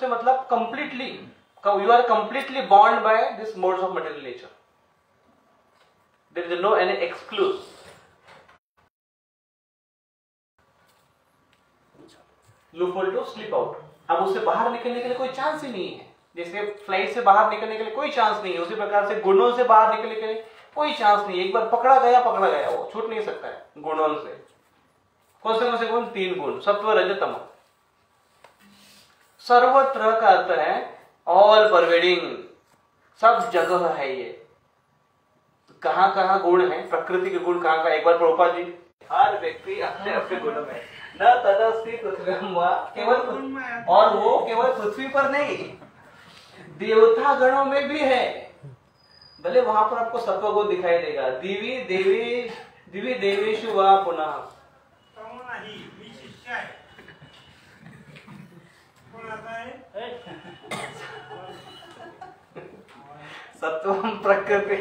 मतलब completely, you are completely bound by this modes of material nature, there is no any excuse. Loophole to slip out, अब उससे बाहर निकलने के लिए कोई चांस ही नहीं है। जैसे फ्लाइट से बाहर निकलने के लिए कोई चांस नहीं है, उसी प्रकार से गुणों से बाहर निकलने के लिए कोई चांस नहीं है। एक बार पकड़ा गया, वो छूट नहीं सकता है गुणों से। कौन से गुण? 3 गुण, सत्व रज तम। सर्वत्र का अर्थ है ऑल परवेडिंग, सब जगह है ये। कहां कहां गुण है, प्रकृति के गुण कहां कहां? एक बार प्रभुपाद जी, हर व्यक्ति अपने अपने गुणों में न तदस्ति पृथ्वी केवल, और वो केवल पृथ्वी पर नहीं, देवता गणों में भी है। भले वहां पर आपको सत्व गुण दिखाई देगा, दिवी देवेशु वा पुनः। सत्वम प्रकृति,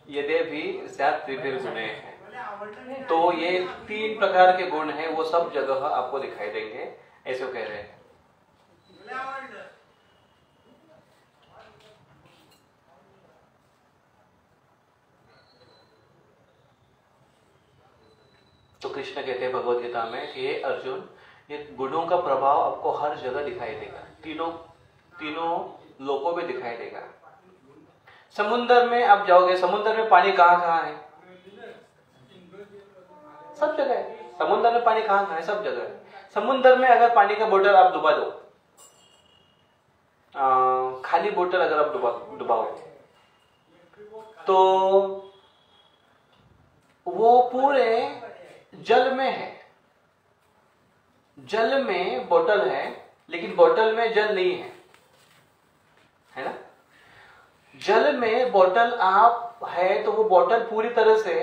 यदि भी त्रिभिर गुणे हैं, तो ये 3 प्रकार के गुण हैं, वो सब जगह आपको दिखाई देंगे, ऐसे कह रहे हैं। तो कृष्ण कहते हैं भगवद गीता में कि हे अर्जुन, ये गुणों का प्रभाव आपको हर जगह दिखाई देगा, तीनों लोकों में दिखाई देगा। समुद्र में आप जाओगे, समुद्र में पानी कहाँ कहाँ है? सब जगह है। समुद्र में पानी कहाँ कहाँ है? सब जगह है। समुद्र में अगर पानी का बोतल आप डुबा दो, खाली बोतल अगर आप डुबाओ, तो वो पूरे जल में है। जल में बोतल है, लेकिन बोतल में जल नहीं है ना? जल में बोतल आप है, तो वो बोतल पूरी तरह से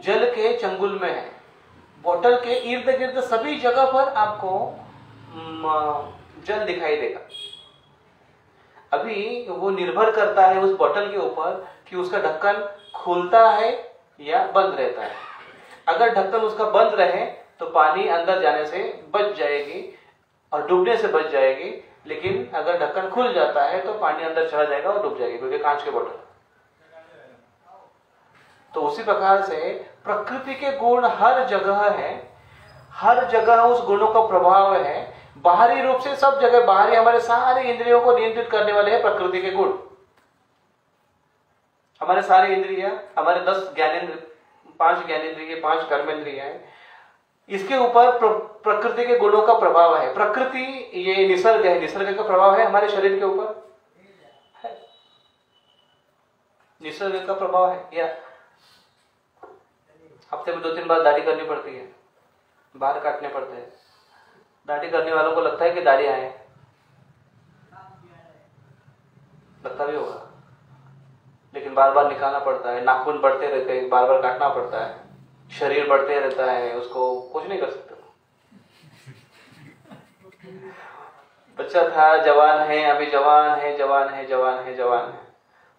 जल के चंगुल में है। बोतल के इर्द गिर्द सभी जगह पर आपको जल दिखाई देगा। अभी वो निर्भर करता है उस बोतल के ऊपर कि उसका ढक्कन खुलता है या बंद रहता है। अगर ढक्कन उसका बंद रहे तो पानी अंदर जाने से बच जाएगी और डूबने से बच जाएगी, लेकिन अगर ढक्कन खुल जाता है तो पानी अंदर चला जाएगा और डूब जाएगी, क्योंकि कांच के बोतल। तो उसी प्रकार से प्रकृति के गुण हर जगह है, हर जगह उस गुणों का प्रभाव है। बाहरी रूप से सब जगह, बाहरी हमारे सारे इंद्रियों को नियंत्रित करने वाले हैं प्रकृति के गुण। हमारे सारे इंद्रिय, हमारे 10 ज्ञानेंद्र, 5 ज्ञानेंद्रिय, 5 कर्मेंद्रिय है, इसके ऊपर प्रकृति के गुणों का प्रभाव है। प्रकृति ये निसर्ग है, निसर्ग का प्रभाव है हमारे शरीर के ऊपर है, निसर्ग का प्रभाव है। या हफ्ते में 2-3 बार दाढ़ी करनी पड़ती है, बाल काटने पड़ते हैं। दाढ़ी करने वालों को लगता है कि दाढ़ी आए, लगता भी होगा, लेकिन बार बार निकालना पड़ता है। नाखून बढ़ते रहते हैं, बार बार काटना पड़ता है। शरीर बढ़ते रहता है, उसको कुछ नहीं कर सकते। बच्चा था, जवान है, अभी जवान है, जवान है, जवान है, जवान है,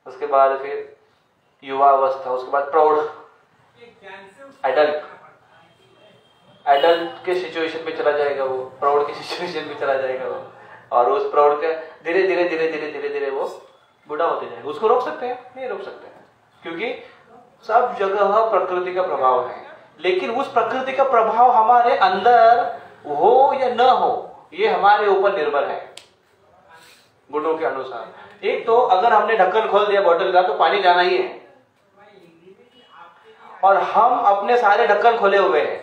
उसके बाद फिर युवा अवस्था, उसके बाद प्रौढ़, एडल्ट के सिचुएशन में चला जाएगा वो, प्रौढ़ के सिचुएशन में चला जाएगा वो, और उस प्रौढ़ के धीरे धीरे धीरे धीरे धीरे धीरे वो बूढ़ा होते जाएगा। उसको रोक सकते हैं? नहीं रोक सकते हैं, क्योंकि सब जगह प्रकृति का प्रभाव है। लेकिन उस प्रकृति का प्रभाव हमारे अंदर हो या न हो, ये हमारे ऊपर निर्भर है गुणों के अनुसार। एक तो अगर हमने ढक्कन खोल दिया बोतल का तो पानी जाना ही है, और हम अपने सारे ढक्कन खोले हुए हैं।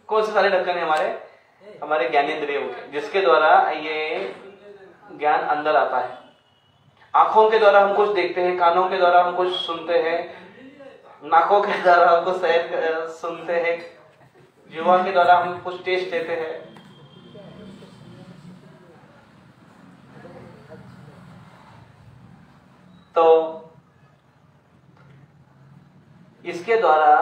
कौन से सारे ढक्कन है? हमारे ज्ञानेंद्रियों के, जिसके द्वारा ये ज्ञान अंदर आता है। आंखों के द्वारा हम कुछ देखते हैं, कानों के द्वारा हम कुछ सुनते हैं, नाकों के द्वारा हम कुछ सुनते हैं, जीवा के द्वारा हम कुछ टेस्ट लेते हैं। तो इसके द्वारा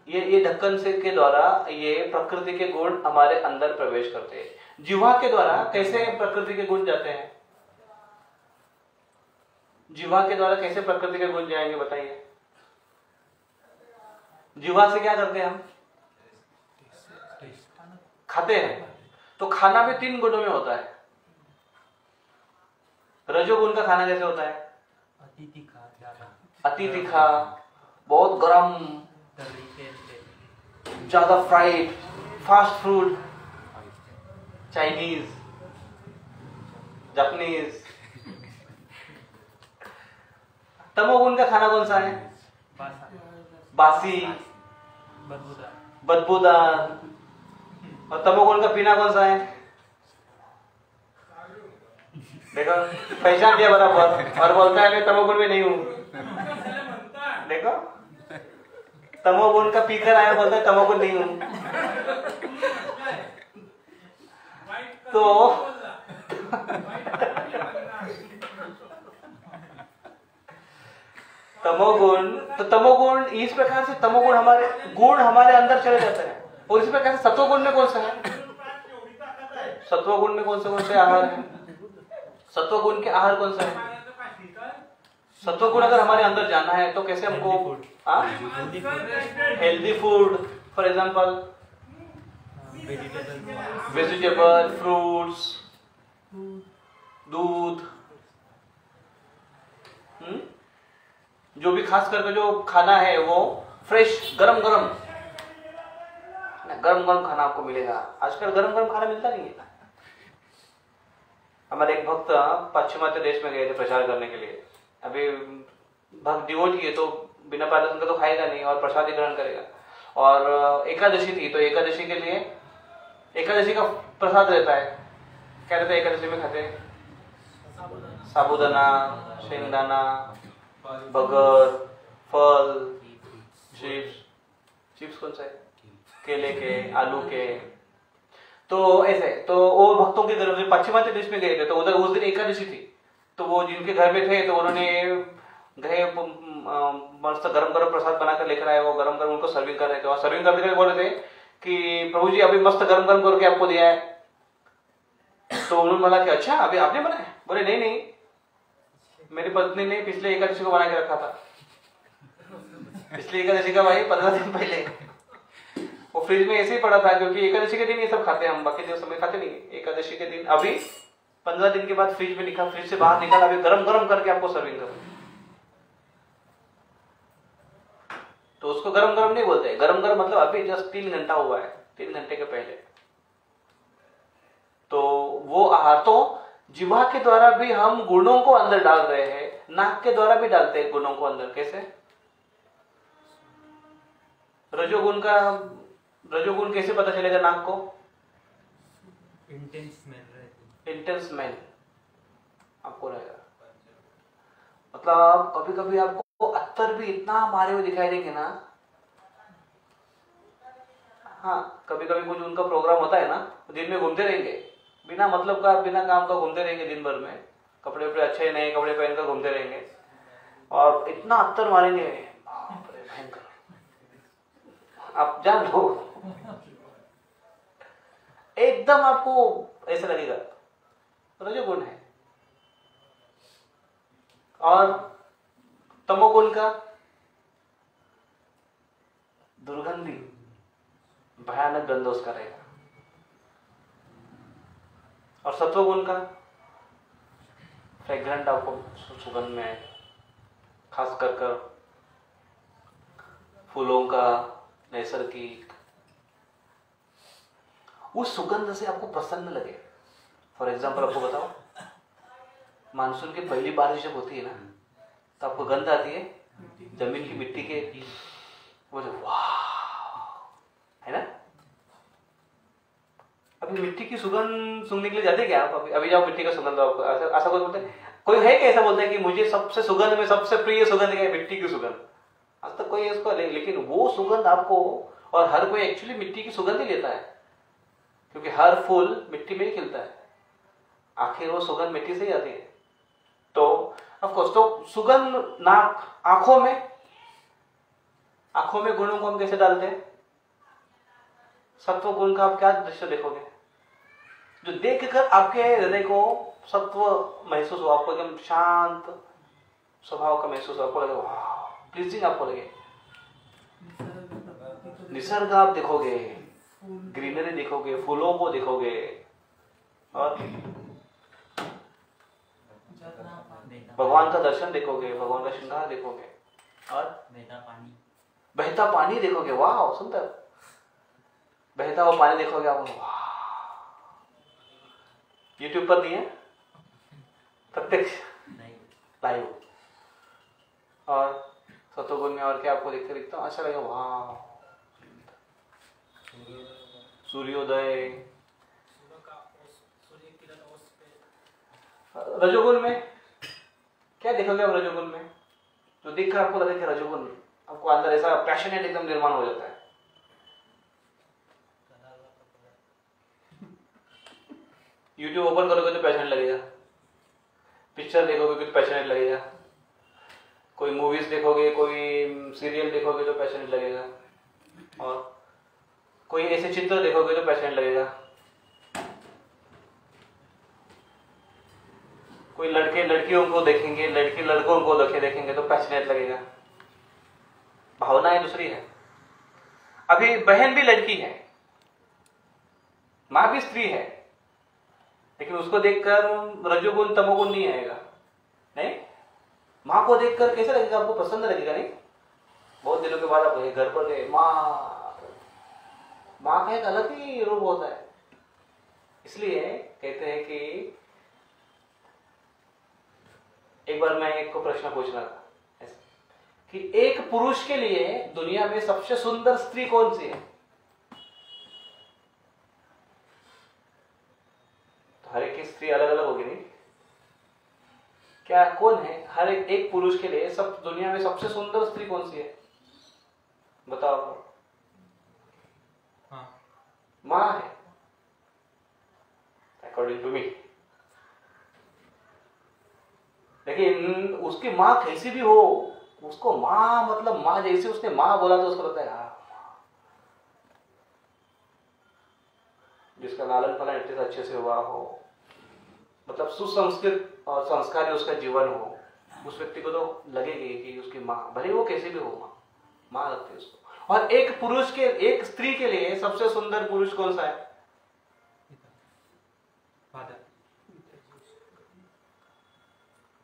ये ढक्कन से के द्वारा ये प्रकृति के गुण हमारे अंदर प्रवेश करते हैं। जीवा के द्वारा कैसे प्रकृति के गुण जाते हैं? जीवा के द्वारा कैसे प्रकृति के गुण जाएंगे बताइए। जीवा से क्या करते हैं हम? खाते हैं। तो खाना भी 3 गुणों में होता है। रजोगुण का खाना कैसे होता है? अति तीखा, बहुत गरम, ज्यादा fried, fast food, Chinese, Japanese. तमोगुण का खाना कौन सा है? बासी, बदबूदार। और तमोगुण का पीना कौन सा है? देखो, पहचान दिया बराबर। और बोलता है मैं तमोगुण में नहीं हूं। देखो, तमोगुण का पीकर आया, बोलता है तमोगुण नहीं हूं। तो तमोगुण इस प्रकार से तमोगुण हमारे गुण हमारे अंदर चले जाते हैं। और इस प्रकार से सत्वगुण में कौन सा है? सत्वगुण में कौन से आहार है? सत्वगुण के आहार कौन सा है? सत्वगुण अगर हमारे अंदर जाना है तो कैसे हमको? Healthy food, for example vegetable, fruits, दूध, जो भी खास करके जो खाना है वो फ्रेश, गरम गरम खाना आपको मिलेगा। आजकल गरम गरम खाना मिलता नहीं है। हमारे एक भक्त पश्चिमात्य देश में गए थे प्रचार करने के लिए। अभी भक्त डिवोटी है तो बिना पारस उनका तो खाएगा नहीं और प्रसाद ग्रहण करेगा। और एकादशी थी तो एकादशी के लिए एकादशी का प्रसाद रहता है। क्या रहता है एकादशी में खाते हैं? साबूदाना, शेंगदाना, बगर, फल, चिप्स कौन सा है? केले के, आलू के। तो ऐसे तो वो भक्तों के घर में पश्चिमात्य देश में गए थे तो उधर उस दिन एकादशी थी। तो वो जिनके घर में थे तो उन्होंने गए मस्त गरम गरम प्रसाद बनाकर लेकर आए। वो गरम गरम उनको सर्विंग कर रहे थे और सर्विंग करते हुए बोल रहे थे कि प्रभु जी अभी मस्त गरम गरम करके आपको दिया है। तो उन्होंने बोला कि अच्छा अभी आपने बनाया? बोले नहीं, मेरी पत्नी ने पिछले एकादशी को बना के रखा था। पिछले एकादशी का भाई 15 दिन पहले वो फ्रिज में ऐसे ही पड़ा था, क्योंकि एकादशी के दिन ये सब खाते हैं हम, बाकी दिन समय खाते नहीं। एकादशी के दिन अभी 15 दिन के बाद फ्रिज में निकाल, फ्रिज से बाहर निकाल, अभी गरम गरम करके आपको सर्विंग करो। तो उसको गरम गरम नहीं बोलते। गरम गरम मतलब अभी जस्ट 3 घंटा हुआ है, 3 घंटे के पहले। तो वो आहार तो जिह्वा के द्वारा भी हम गुणों को अंदर डाल रहे हैं, नाक के द्वारा भी डालते हैं गुणों को अंदर। कैसे? रजोगुण कैसे पता चलेगा नाक को? इंटेंस स्मेल आपको रहेगा। मतलब कभी कभी आपको अत्तर भी इतना मारे हुए दिखाई देंगे ना। हाँ, कभी कभी कुछ उनका प्रोग्राम होता है ना, दिन में घूमते रहेंगे बिना मतलब का, बिना काम का घूमते रहेंगे दिन भर में। कपड़े वपड़े अच्छे नए कपड़े पहनकर घूमते रहेंगे और इतना अत्तर मारेंगे, भयंकर। आप जान लो, एकदम आपको ऐसा लगेगा रजोगुण है। और तमोगुण का दुर्गंधी, भयानक गंध उसका रहेगा। और सत्वगुण का फ्रेग्रेंट आपको सुगंध में, खास कर फूलों का नैसर्गिक, उस सुगंध से आपको प्रसन्न लगे। फॉर एग्जाम्पल आपको बताओ, मानसून की पहली बारिश जब होती है ना तो आपको गंध आती है जमीन की, मिट्टी के, वो जो वाह है ना। अभी मिट्टी की सुगंध सूंघने के लिए जाते क्या आप? अभी जाओ मिट्टी का सुगंध, आपको ऐसा कोई बोलते हैं? कोई है कि ऐसा बोलता है कि मुझे सबसे सुगंध में सबसे प्रिय सुगंध क्या है? मिट्टी की सुगंध। आज तक कोई इसको लेकिन वो सुगंध आपको, और हर कोई एक्चुअली मिट्टी की सुगंध ही लेता है, क्योंकि हर फूल मिट्टी में ही खिलता है, आखिर वो सुगंध मिट्टी से ही आती है। तो ऑफ कोर्स तो सुगंध नाक, आंखों में गुणों को हम कैसे डालते हैं? सत्व गुण का आप क्या दृश्य देखोगे जो देखकर आपके हृदय को सत्व महसूस हो, आपको एकदम शांत, स्वभाव का महसूस आपको लगे, वाह प्लीजिंग आपको लगे। निसर्ग आप देखोगे, ग्रीनरी देखोगे, फूलों को देखोगे, और भगवान का दर्शन देखोगे, भगवान का श्रृंगार देखोगे, और बहता पानी देखोगे, वाह सुंदर बहता हुआ पानी देखोगे आप, वाह। यूट्यूब पर नहीं है, प्रत्यक्ष लाइव। और सतोगुण में और क्या आपको देखते दिखता अच्छा लगेगा, वाह सूर्योदय। रजोगुण में क्या देखोगे आप? रजोगुण में जो दिख कर आपको लगे कि रजोगुण, आपको अंदर ऐसा पैशनेट एकदम निर्माण हो जाता है। यूट्यूब ओपन करोगे तो पैशनेट लगेगा, पिक्चर देखोगे तो पैशनेट लगेगा, कोई मूवीज देखोगे, कोई सीरियल देखोगे तो पैशनेट लगेगा, और कोई ऐसे चित्र देखोगे तो पैशनेट लगेगा, कोई लड़के लड़कियों को देखेंगे, लड़की लड़कों को देखेंगे तो पैशनेट लगेगा। भावनाएं दूसरी है। अभी बहन भी लड़की है, मां भी स्त्री है, लेकिन उसको देखकर रजोगुण तमोगुण नहीं आएगा। नहीं, मां को देखकर कैसे लगेगा आपको? पसंद लगेगा नहीं? बहुत दिनों के बाद आप घर पर गए, मां का एक अलग ही रूप होता है। इसलिए कहते हैं कि एक बार मैं एक को प्रश्न पूछ रहा था कि एक पुरुष के लिए दुनिया में सबसे सुंदर स्त्री कौन सी है? तो हर एक की स्त्री अलग अलग होगी नहीं क्या? कौन है हर एक पुरुष के लिए सब दुनिया में सबसे सुंदर स्त्री कौन सी है? बताओ आपको। मां है, अकॉर्डिंग टू मी। लेकिन उसकी मां कैसी भी हो, उसको मां मतलब मां जैसे उसने मां बोला तो उसको लगता है यार, जिसका लालन पालन इतने अच्छे से हुआ हो, मतलब सुसंस्कृत और संस्कारी उसका जीवन हो, उस व्यक्ति को तो लगेगी कि उसकी मां, भले वो कैसे भी हो, मां लगती है उसको। और एक पुरुष के, एक स्त्री के लिए सबसे सुंदर पुरुष कौन सा है?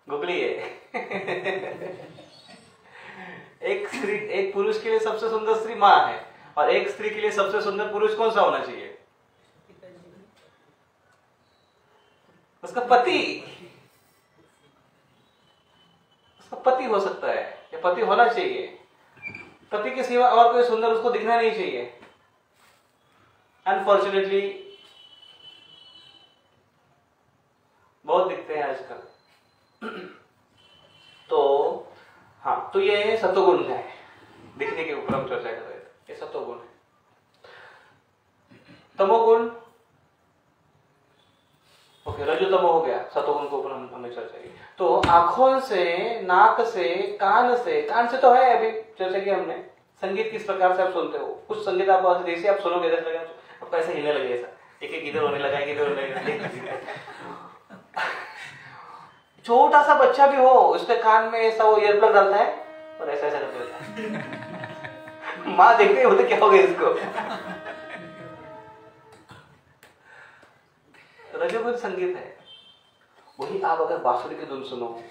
गुगली है। एक पुरुष के लिए सबसे सुंदर स्त्री मां है, और एक स्त्री के लिए सबसे सुंदर पुरुष कौन सा होना चाहिए? उसका पति। उसका पति हो सकता है, या पति होना चाहिए। पति के सिवा और कोई सुंदर उसको दिखना नहीं चाहिए। अनफॉर्चुनेटली बहुत दिखते हैं आजकल। तो हाँ, तो ये सत्वगुण है, दिखने के ऊपर हम चर्चा कर रहे थे, ये सत्वगुण है। तमोगुण ओके, रजोतमो हो गया, सत्वगुण के ऊपर हमने चर्चा की। तो आंखों से, नाक से, कान से तो है, अभी चर्चा की हमने। संगीत किस प्रकार से आप सुनते हो? कुछ संगीत आप जैसे आप सुनोगे आपको ऐसे हिलने लगे, ऐसा एक एक इधर होने लगा, इधर होने लगा। छोटा सा बच्चा भी हो, उसके कान में ऐसा वो ईयरप्लग डालता है और ऐसा ऐसा करते रहता है। माँ देखते हो तो क्या हो गया इसको? रजोगुण संगीत है। वही आप अगर बांसुरी की धुन सुनो,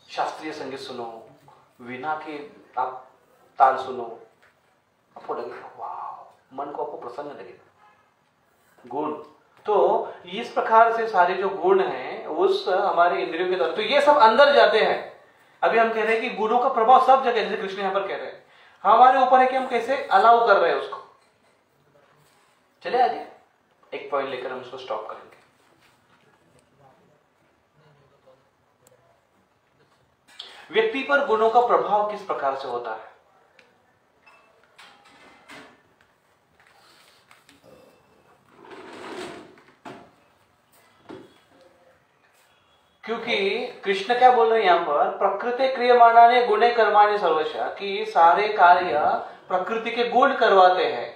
शास्त्रीय संगीत सुनो, वीणा के आप ताल सुनो, आपको लगेगा वाह, मन को आपको प्रसन्न लगेगा। गुण तो इस प्रकार से सारे जो गुण हैं उस हमारे इंद्रियों के द्वारा, तो ये सब अंदर जाते हैं। अभी हम कह रहे हैं कि गुणों का प्रभाव सब जगह, जैसे कृष्ण यहाँ पर कह रहे हैं, हमारे ऊपर है कि हम कैसे अलाउ कर रहे हैं उसको। चले आगे एक पॉइंट लेकर हम उसको स्टॉप करेंगे। व्यक्ति पर गुणों का प्रभाव किस प्रकार से होता है? क्योंकि कृष्ण क्या बोल रहे हैं यहाँ पर, प्रकृति क्रियमाणाने गुणे कर्माणि सर्वशः, कि सारे कार्य प्रकृति के गुण करवाते हैं।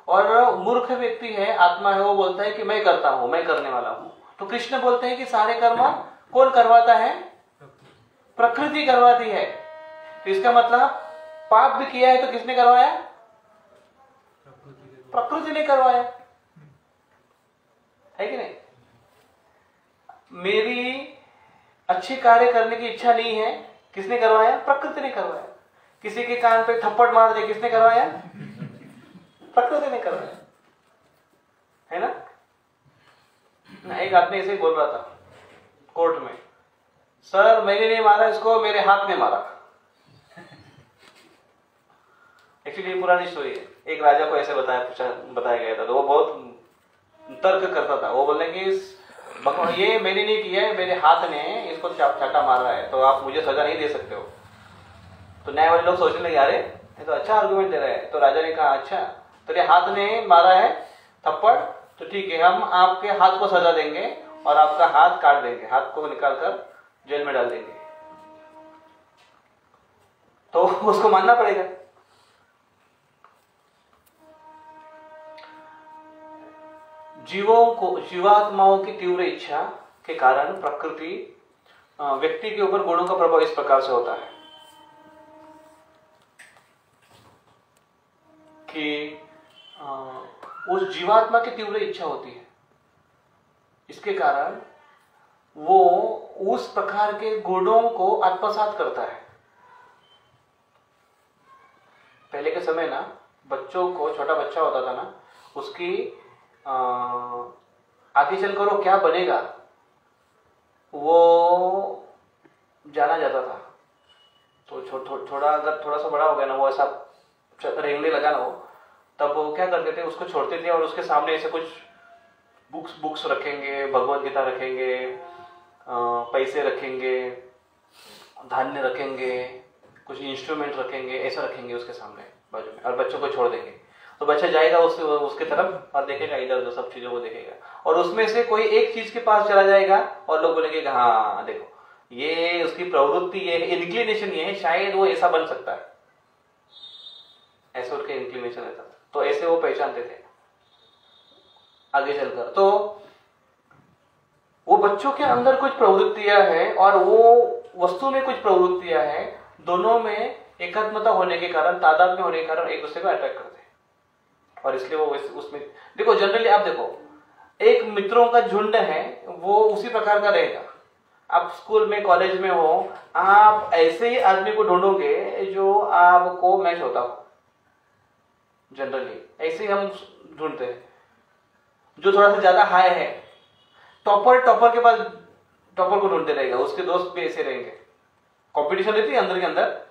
और मूर्ख व्यक्ति है, आत्मा है, वो बोलता है कि मैं करता हूं, मैं करने वाला हूं। तो कृष्ण बोलते हैं कि सारे कर्म कौन करवाता है? प्रकृति करवाती है। तो इसका मतलब पाप भी किया है तो किसने करवाया? प्रकृति ने करवाया, है कि नहीं? मेरी अच्छी कार्य करने की इच्छा नहीं है, किसने करवाया? प्रकृति ने करवाया। किसी के कान पे थप्पड़ मार दे, किसने करवाया? प्रकृति ने करवाया, है ना? एक आदमी ऐसे ही बोल रहा था कोर्ट में, सर मैंने नहीं मारा इसको, मेरे हाथ ने मारा। एक्चुअली ये पुरानी स्टोरी है। एक राजा को ऐसे बताया गया था, तो वो बहुत तर्क करता था। वो बोलने कि ये मैंने नहीं किया है, मेरे हाथ ने इसको चाटा मारा है, तो आप मुझे सजा नहीं दे सकते हो। तो न्याय वाले लोग सोचने लगे, अरे ये तो अच्छा आर्गुमेंट दे रहा है। तो राजा ने कहा, अच्छा तेरे हाथ ने मारा है थप्पड़, तो ठीक है, हम आपके हाथ को सजा देंगे और आपका हाथ काट देंगे, हाथ को निकाल कर जेल में डाल देंगे। तो उसको मानना पड़ेगा। जीवात्माओं की तीव्र इच्छा के कारण प्रकृति व्यक्ति के ऊपर गुणों का प्रभाव इस प्रकार से होता है कि उस जीवात्मा की तीव्र इच्छा होती है, इसके कारण वो उस प्रकार के गुणों को आत्मसात करता है। पहले के समय ना बच्चों को, छोटा बच्चा होता था ना, उसकी आगे चल कर वो क्या बनेगा वो जाना जाता था। तो थोड़ा अगर थोड़ा सा बड़ा हो गया ना, वो ऐसा रेंगने लगा ना, वो तब वो क्या करते थे, उसको छोड़ते थे और उसके सामने ऐसे कुछ बुक्स रखेंगे, भगवत गीता रखेंगे, पैसे रखेंगे, धान्य रखेंगे, कुछ इंस्ट्रूमेंट रखेंगे, ऐसा रखेंगे उसके सामने बाजू में, और बच्चों को छोड़ देंगे। तो बच्चा जाएगा उसके तरफ और देखेगा, इधर उधर सब चीजों को देखेगा, और उसमें से कोई एक चीज के पास चला जाएगा और लोग बोलेंगे हाँ देखो ये उसकी प्रवृत्ति, ये इंक्लिनेशन ये है, शायद वो ऐसा बन सकता है, ऐसे उनके इंक्लिनेशन रहता था। तो ऐसे वो पहचानते थे आगे चलकर। तो वो बच्चों के अंदर कुछ प्रवृत्तियां हैं और वो वस्तु में कुछ प्रवृत्तियां हैं, दोनों में एकात्मता होने के कारण, तादाद में होने के कारण एक दूसरे को अट्रैक्ट करते हैं, और इसलिए वो उसमें देखो, जनरली आप देखो, एक मित्रों का झुंड है वो उसी प्रकार का रहेगा। आप स्कूल में, कॉलेज में हो, आप ऐसे ही आदमी को ढूंढोगे जो आपको मैच होता हो। जनरली ऐसे ही हम ढूंढते हैं, जो थोड़ा सा ज्यादा हाई है, टॉपर के पास टॉपर को ढूंढते रहेगा, उसके दोस्त भी ऐसे रहेंगे। कंपटीशन रहती है अंदर के अंदर,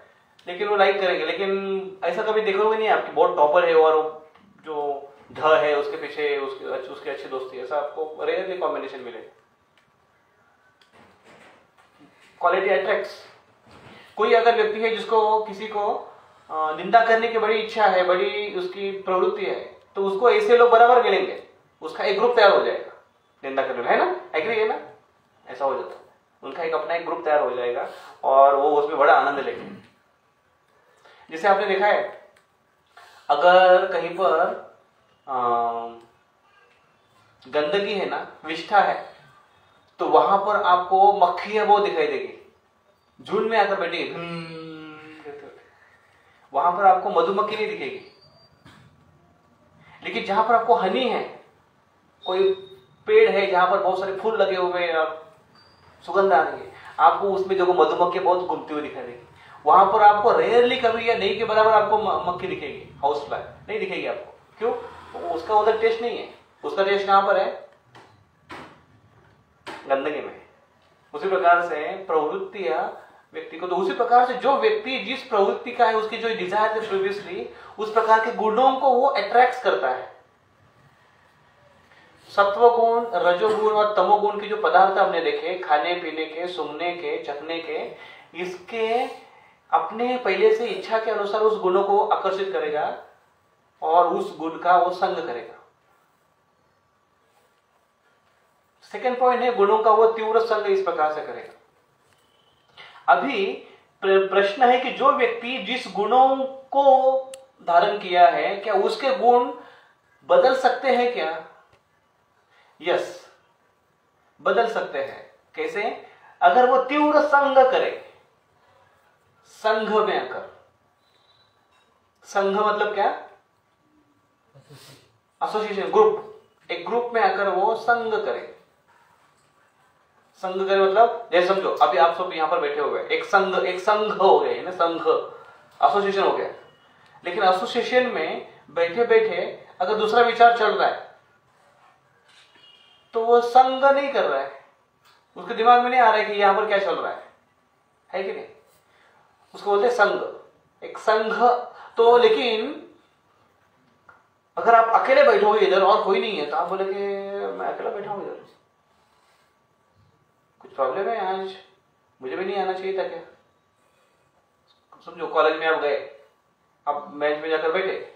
लेकिन वो लाइक करेंगे। लेकिन ऐसा कभी देखोगे नहीं आपकी बहुत टॉपर है और जो ढ है उसके पीछे उसके अच्छी दोस्ती, ऐसा आपको रेयरली कॉम्बिनेशन मिलेगा। Quality attracts. कोई अगर व्यक्ति है जिसको किसी को निंदा करने की बड़ी इच्छा है, बड़ी उसकी प्रवृत्ति है, तो उसको ऐसे लोग बराबर मिलेंगे, उसका एक ग्रुप तैयार हो जाएगा निंदा करने में, है ना? एग्री है ना? ऐसा हो जाता है, उनका अपना एक ग्रुप तैयार हो जाएगा और वो उसमें बड़ा आनंद लेंगे। जिसे आपने देखा है, अगर कहीं पर गंदगी है ना, विष्ठा है, तो वहां पर आपको मक्खियां बहुत दिखाई देगी, झुंड में आकर बैठेगी। वहां पर आपको मधुमक्खी नहीं दिखेगी। लेकिन जहां पर आपको हनी है, कोई पेड़ है जहां पर बहुत सारे फूल लगे हुए हैं, सुगंध आ रही है, आपको उसमें देखो मधुमक्खी बहुत घूमती हुई दिखाई देगी। वहां पर आपको रेयरली कभी या नहीं के बराबर आपको मक्खी दिखेगी, हाउस फ्लाई नहीं दिखेगी आपको। क्यों? उसका उधर टेस्ट नहीं है, उसका टेस्ट कहां पर है? गंदगी में। उसी प्रकार से प्रवृत्तियां व्यक्ति को, तो उसी प्रकार से जो व्यक्ति जिस प्रवृत्ति का है, उसकी जो डिजायर है प्रीवियसली, उस प्रकार के गुणों को वो अट्रैक्ट करता है। सत्वगुण, रजोगुण और तमोगुण के जो पदार्थ हमने देखे, खाने पीने के, सूंघने के, चखने के, इसके अपने पहले से इच्छा के अनुसार उस गुणों को आकर्षित करेगा और उस गुण का वो संग करेगा। सेकेंड पॉइंट है, गुणों का वो तीव्र संग इस प्रकार से करेगा। अभी प्रश्न है कि जो व्यक्ति जिस गुणों को धारण किया है, क्या उसके गुण बदल सकते हैं क्या? यस, बदल सकते हैं। कैसे? अगर वो तीव्र संग करे, संघ में आकर, संघ मतलब क्या, एसोसिएशन, ग्रुप, एक ग्रुप में आकर वो संघ करे। संघ करे मतलब जैसे समझो अभी आप सब यहां पर बैठे हुए हैं, एक संघ हो गए ना, संघ एसोसिएशन हो गया। लेकिन एसोसिएशन में बैठे बैठे अगर दूसरा विचार चल रहा है तो वो संघ नहीं कर रहा है, उसके दिमाग में नहीं आ रहा है कि यहां पर क्या चल रहा है कि नहीं, उसको बोलते हैं संघ, एक संघ। तो लेकिन अगर आप अकेले बैठोगे इधर और कोई नहीं है तो आप बोले कि मैं अकेला बैठा हूं इधर, कुछ प्रॉब्लम है आज, मुझे भी नहीं आना चाहिए था क्या। समझो कॉलेज में आप गए, आप बेंच में जाकर बैठे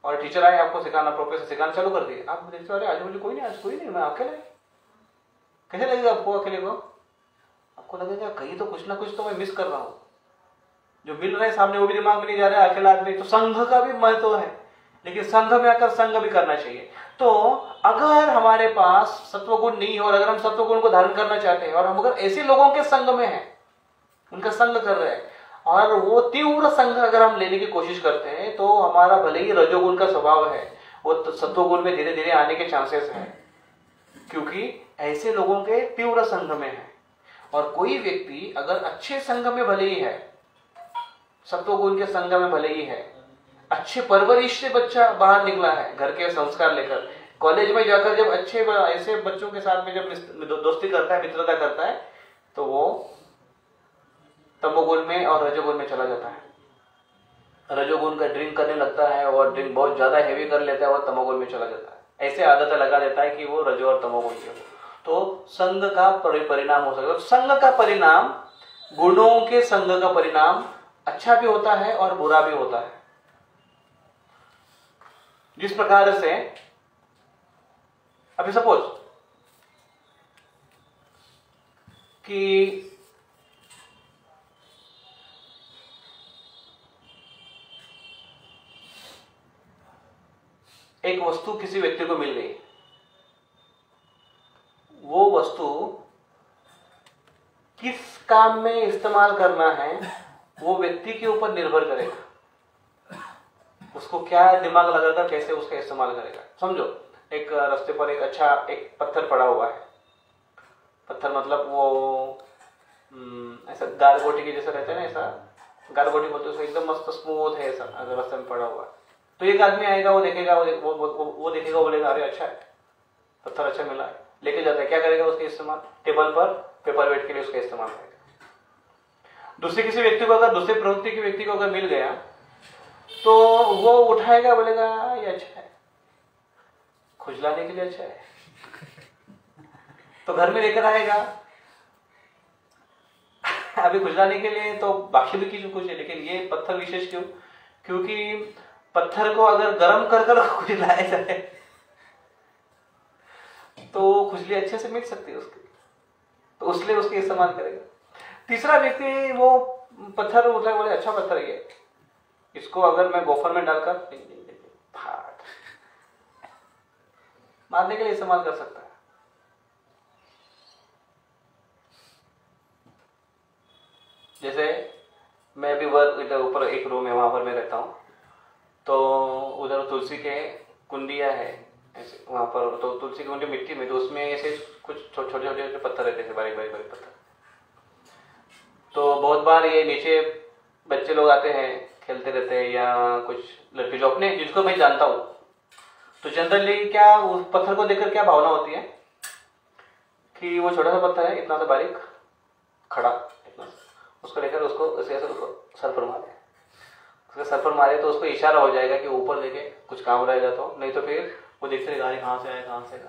और टीचर आए आपको सिखाना, प्रोफेसर सिखाना चालू कर दिए, आप देखते अरे आज मुझे कोई नहीं, आज कोई नहीं, मैं अकेला। कैसे लगेगा आपको अकेले को? आपको लगेगा कहीं तो कुछ ना कुछ तो मैं मिस कर रहा हूं, जो मिल रहा है सामने वो भी दिमाग में नहीं जा रहा है, अकेला आदमी। तो संघ का भी महत्व है, लेकिन संघ में आकर संघ भी करना चाहिए। तो अगर हमारे पास सत्वगुण नहीं हो और अगर हम सत्वगुण को धारण करना चाहते हैं और हम अगर ऐसे लोगों के संघ में हैं, उनका संघ कर रहे हैं और वो तीव्र संघ अगर हम लेने की कोशिश करते हैं तो हमारा भले ही रजोगुण का स्वभाव है वो सत्वगुण में धीरे धीरे आने के चांसेस हैं, क्योंकि ऐसे लोगों के तीव्र संघ में है। और कोई व्यक्ति अगर अच्छे संघ में भले ही है, सत्वगुण के संघ में भले ही है, अच्छे परवरिश से बच्चा बाहर निकला है, घर के संस्कार लेकर, कॉलेज में जाकर जब अच्छे ऐसे बच्चों के साथ में जब दोस्ती करता है, मित्रता करता है, तो वो तमोगुण में और रजोगुण में चला जाता है। रजोगुण का ड्रिंक करने लगता है और ड्रिंक बहुत ज्यादा हेवी कर लेता है और तमोगुण में चला जाता है। ऐसे आदतें लगा देता है कि वो रजो और तमोगुण के हो। तो संघ का परिणाम हो सकता है। संघ का परिणाम, गुणों के संघ का परिणाम अच्छा भी होता है और बुरा भी होता है। जिस प्रकार से अभी सपोज कि एक वस्तु किसी व्यक्ति को मिल गई, वो वस्तु किस काम में इस्तेमाल करना है वो व्यक्ति के ऊपर निर्भर करेगा, उसको क्या दिमाग लगाकर कैसे उसका इस्तेमाल करेगा। समझो एक रास्ते पर एक अच्छा एक पत्थर पड़ा हुआ है, पत्थर मतलब वो ऐसा गारगोटी के जैसा रहता है ना, ऐसा गारगोटी बोलते हैं, एकदम मस्त स्मूथ है ऐसा, अगर रास्ते में पड़ा हुआ है तो एक आदमी आएगा, वो देखेगा, वो देखेगा, बोलेगा अरे अच्छा है, पत्थर अच्छा मिला है, लेके जाता है। क्या करेगा उसका इस्तेमाल? टेबल पर पेपर वेट के लिए उसका इस्तेमाल करेगा। दूसरे किसी व्यक्ति को अगर, दूसरे प्रवृत्ति के व्यक्ति को अगर मिल गया तो वो उठाएगा, बोलेगा ये अच्छा है, खुजलाने के लिए अच्छा है, तो घर में लेकर आएगा। अभी खुजलाने के लिए तो बाकी भी चीज कुछ है, लेकिन ये पत्थर विशेष क्यों? क्योंकि पत्थर को अगर गर्म कर कर खुजलाया जाए तो खुजली अच्छे से मिट सकती है उसकी, तो उसलिए उसके इस्तेमाल करेगा। तीसरा व्यक्ति वो पत्थर उठा, बोले अच्छा पत्थर है, इसको अगर मैं गोफर में डालकर फाट मारने के लिए इस्तेमाल कर सकता है। जैसे मैं भी इधर ऊपर एक रूम है, वहां पर मैं रहता हूं, तो उधर तुलसी के कुंडिया है ऐसे, वहां पर तो तुलसी की कुंडी मिट्टी में, तो उसमें ऐसे कुछ छोटे छोटे पत्थर रहते थे, बारीक बारीक पत्थर। तो बहुत बार ये नीचे बच्चे लोग आते हैं, खेलते रहते हैं, या कुछ लड़के जो अपने, जिसको मैं जानता हूँ, तो जनरली क्या उस पत्थर को देखकर क्या भावना होती है कि वो छोटा सा पत्थर है, इतना सा बारीक खड़ा, इतना उसको लेकर उसको ऐसे उसको सर पर मारे, उसके सर पर मारे तो उसको इशारा हो जाएगा कि ऊपर लेके कुछ काम रहेगा, तो नहीं तो फिर वो देखते रहे गाड़ी कहां से आए, कहां से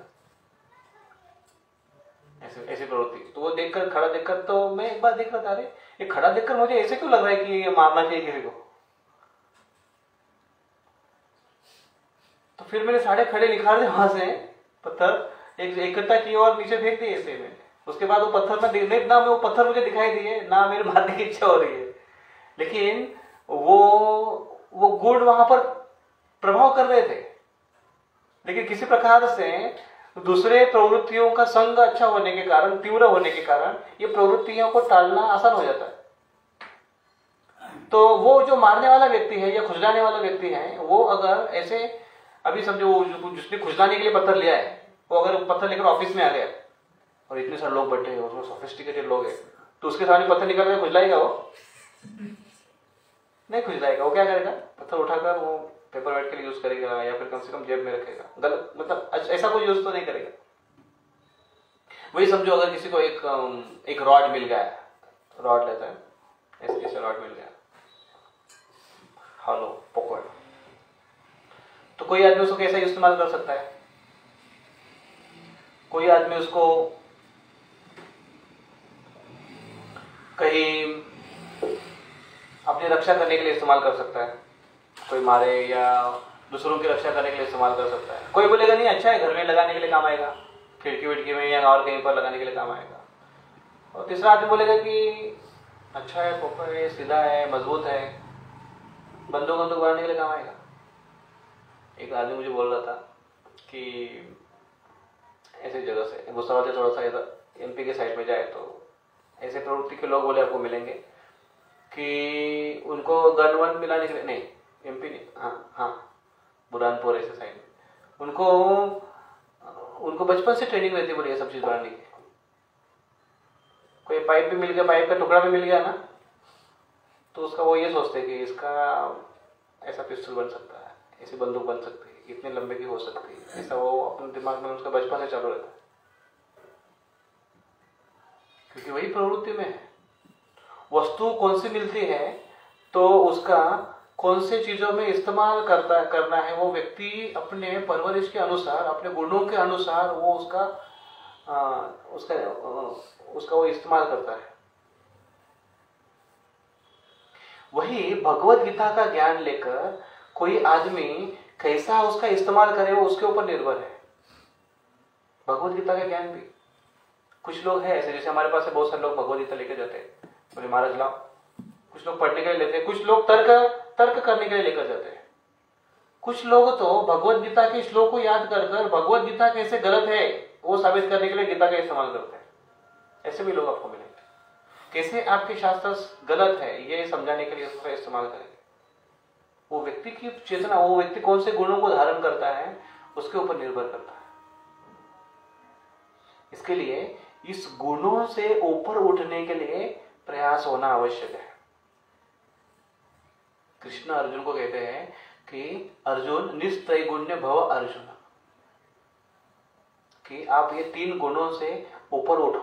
ऐसी प्रवृत्ति। तो वो देखकर, खड़ा देखकर, तो मैं एक बार देख रहा था, अरे ये खड़ा देखकर मुझे ऐसे क्यों लग रहा है कि ये मारना चाहिए किसी को। तो फिर मैंने साढ़े खड़े निकाले वहां से पत्थर एक इकट्ठा किए और नीचे फेंक दिए ऐसे में। उसके बाद वो पत्थर में ना वो पत्थर मुझे दिखाई दिए, ना मेरे मारने की इच्छा हो रही है, लेकिन वो गुण वहां पर प्रभाव कर रहे थे। लेकिन किसी प्रकार से दूसरे प्रवृत्तियों का संग अच्छा होने के कारण, तीव्र होने के कारण, ये प्रवृत्तियों को टालना आसान हो जाता है। तो वो जो मारने वाला व्यक्ति है या खुजलाने वाला व्यक्ति है, वो अगर ऐसे अभी समझो जिसने खुजलाने के लिए पत्थर लिया है, वो अगर पत्थर लेकर ऑफिस में आ गया और इतने सारे लोग बैठे हैं, उसमें सोफिस्टिकेटेड लोग हैं, तो उसके सामने पत्थर निकाल कर खुजलाएगा वो? नहीं खुजलाएगा। वो क्या करेगा? पत्थर उठाकर वो पेपर वेट के लिए यूज करेगा या फिर कम से कम जेब में रखेगा। गलत मतलब ऐसा कोई यूज तो नहीं करेगा। वही समझो अगर किसी को एक रॉड मिल गया, रॉड लेता है, ऐसे रॉड मिल गया हॉलो पकड़, तो कोई आदमी उसको कैसा इस्तेमाल कर सकता है? कोई आदमी उसको कहीं अपनी रक्षा करने के लिए इस्तेमाल कर सकता है, कोई मारे या दूसरों की रक्षा करने के लिए इस्तेमाल कर सकता है। कोई बोलेगा नहीं अच्छा है, घर में लगाने के लिए काम आएगा, खिड़की विड़की में या और कहीं पर लगाने के लिए काम आएगा। और तीसरा आदमी बोलेगा कि अच्छा है, पॉपर है, सीधा है, मजबूत है, बंदूक बनाने के लिए काम आएगा। एक आदमी मुझे बोल रहा था कि ऐसी जगह से भूसावल से थोड़ा सा इधर एमपी के साइड में जाए तो ऐसे प्रवृत्ति के लोग बोले आपको मिलेंगे कि उनको गन वन मिलाने के लिए, नहीं एमपी नहीं, हाँ बुरहानपुर ऐसे साइड में, उनको बचपन से ट्रेनिंग रहती बोली ये सब चीज बनाने की। कोई पाइप भी मिल गया, पाइप का टुकड़ा भी मिल गया ना, तो उसका वो ये सोचते कि इसका ऐसा पिस्टल बन सकता है, ऐसी बंदूक बन सकती है, इतने लंबे की हो सकती है, ऐसा वो अपने दिमाग में उसका बचपन से चालू रहता है, क्योंकि वही प्रवृत्ति में है। वस्तु कौन सी मिलती है तो उसका कौन से चीजों में इस्तेमाल करना है, वो व्यक्ति अपने परवरिश के अनुसार, अपने गुणों के अनुसार वो उसका वो इस्तेमाल करता है। वही भगवत गीता का ज्ञान लेकर कोई आदमी कैसा उसका इस्तेमाल करे वो उसके ऊपर निर्भर है। भगवत गीता का ज्ञान भी कुछ लोग हैं ऐसे, जैसे हमारे पास बहुत सारे लोग भगवत गीता लेके जाते हैं, बोले महाराज लाओ। कुछ लोग पढ़ने के लिए लेते हैं, कुछ लोग तर्क करने के लिए लेकर जाते हैं। कुछ लोग तो भगवत गीता के श्लोक को याद कर भगवत गीता कैसे गलत है वो साबित करने के लिए गीता का इस्तेमाल करते हैं। ऐसे भी लोग आपको मिलेंगे, कैसे आपके शास्त्र गलत है ये समझाने के लिए उसका इस्तेमाल करेंगे। वो व्यक्ति की चेतना, वो व्यक्ति कौन से गुणों को धारण करता है उसके ऊपर निर्भर करता है। इसके लिए इस गुणों से ऊपर उठने के लिए प्रयास होना आवश्यक है। कृष्ण अर्जुन को कहते हैं कि अर्जुन निस्त्रैगुण्य भव अर्जुन, कि आप ये 3 गुणों से ऊपर उठो।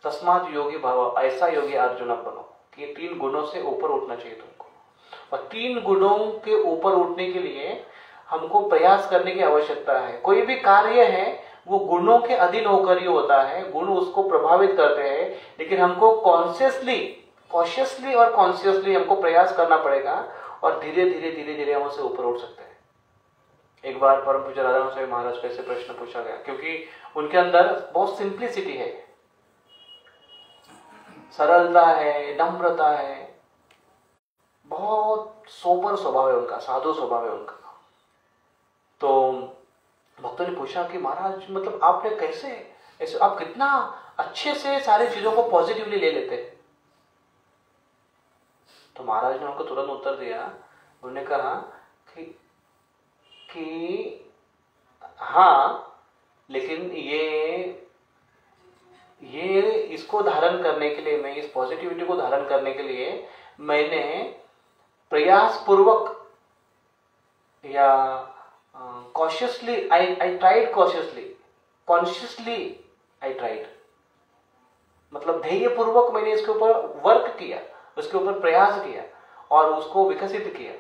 तस्मात् योगी भव, ऐसा योगी अर्जुन आप बनो कि ये 3 गुणों से ऊपर उठना चाहिए तुमको। और 3 गुणों के ऊपर उठने के लिए हमको प्रयास करने की आवश्यकता है। कोई भी कार्य है वो गुणों के अधीन होकर ही होता है, गुण उसको प्रभावित करते हैं, लेकिन हमको कॉशियसली और कॉन्शियसली हमको प्रयास करना पड़ेगा और धीरे धीरे हम उससे ऊपर उठ सकते हैं। एक बार परम पूज्य राधा स्वामी महाराज को ऐसे प्रश्न पूछा गया, क्योंकि उनके अंदर बहुत सिंप्लिसिटी है, सरलता है, नम्रता है, बहुत सोबर स्वभाव है उनका, साधु स्वभाव है उनका। तो भक्तों ने पूछा कि महाराज मतलब आपने कैसे ऐसे, आप कितना अच्छे से सारी चीजों को पॉजिटिवली ले लेते हैं। तो महाराज ने उनको तुरंत उत्तर दिया, उन्होंने कहा कि हाँ, लेकिन ये इसको धारण करने के लिए, मैं इस पॉजिटिविटी को धारण करने के लिए मैंने प्रयास पूर्वक या cautiously I tried cautiously, consciously I tried, मतलब ध्येय पूर्वक मैंने इसके ऊपर वर्क किया, उसके ऊपर प्रयास किया और उसको विकसित किया।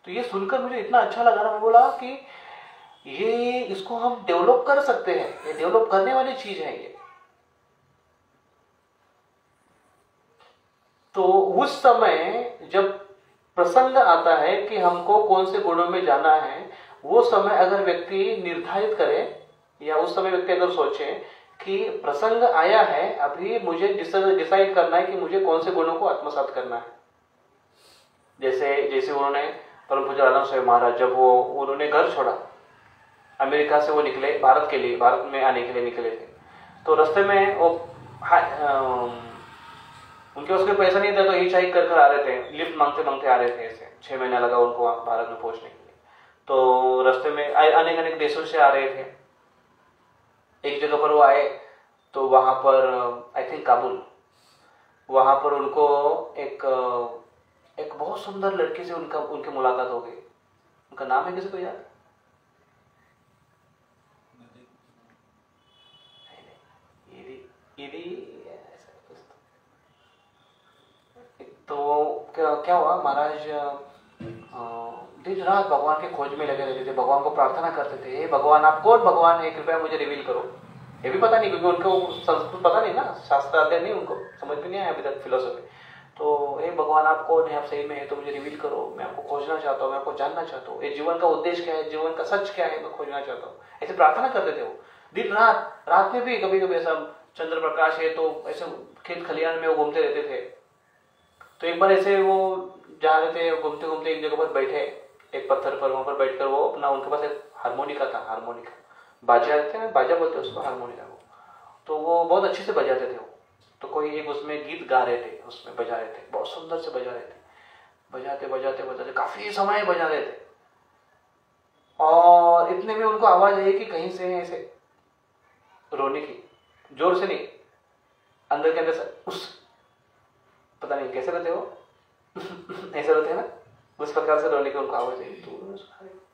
तो ये सुनकर मुझे इतना अच्छा लगा ना, मैं बोला कि ये इसको हम डेवलप कर सकते हैं, ये डेवलप करने वाली चीज है ये। तो उस समय जब प्रसंग आता है कि हमको कौन से गुणों में जाना है, वो समय अगर व्यक्ति निर्धारित करे या उस समय व्यक्ति अगर सोचे कि प्रसंग आया है, अभी मुझे डिसाइड करना है कि मुझे कौन से गुणों को आत्मसात करना है। जैसे उन्होंने परम पूज्य राधा स्वामी महाराज, जब उन्होंने घर छोड़ा, अमेरिका से वो निकले भारत के लिए, भारत में आने के लिए निकले थे, तो रास्ते में वो उनके उसके पैसा नहीं था तो हिच हाइक कर आ रहे थे, लिफ्ट मांगते मांगते आ रहे थे। ऐसे 6 महीना लगा उनको भारत में पहुंचने के लिए। तो रास्ते में अनेक अनेक देशों से आ रहे थे। एक जगह पर वो आए तो वहां पर आई थिंक काबुल, वहां पर उनको एक बहुत सुंदर लड़की से उनकी मुलाकात हो गई। उनका नाम है किसी को याद? तो क्या हुआ, महाराज दिन रात भगवान के खोज में लगे रहते थे, भगवान को प्रार्थना करते थे, हे भगवान आप कौन भगवान है, कृपया मुझे रिवील करो। ये भी पता नहीं क्योंकि उनको संस्कृत पता नहीं ना, शास्त्र अध्ययन नहीं, उनको समझ में नहीं आया अभी तक फिलोसफी। तो हे भगवान आप कौन है, आप सही में है तो मुझे रिवील करो, मैं आपको खोजना चाहता हूँ, मैं आपको जानना चाहता हूँ, ये जीवन का उद्देश्य क्या है, जीवन का सच क्या है, मैं खोजना चाहता हूँ। ऐसे प्रार्थना करते थे वो दिन रात। रात में भी कभी कभी ऐसा चंद्र प्रकाश है तो ऐसे खेत खलियान में वो घूमते रहते थे। तो एक बार ऐसे वो जा रहे थे, घूमते घूमते एक जगह पर बैठे, एक पत्थर पर, वहां पर बैठकर वो अपना, उनके पास एक हारमोनिका था, हारमोनिका बाजा रहते हैं, बाजा बोलते हैं उसको, हारमोनिका को। तो वो बहुत अच्छे से बजाते थे वो। तो कोई एक उसमें गीत गा रहे थे, उसमें बजा रहे थे, बहुत सुंदर से बजा रहे थे, बजाते बजाते बजाते काफी समय बजा रहे थे। और इतने में उनको आवाज आई कि कहीं से ऐसे रोने की, जोर से नहीं, अंदर के अंदर से उस, पता नहीं कैसे रहते हो ऐसे रहते हैं ना, उस प्रकार से रोने की उनको आवाज आई। तो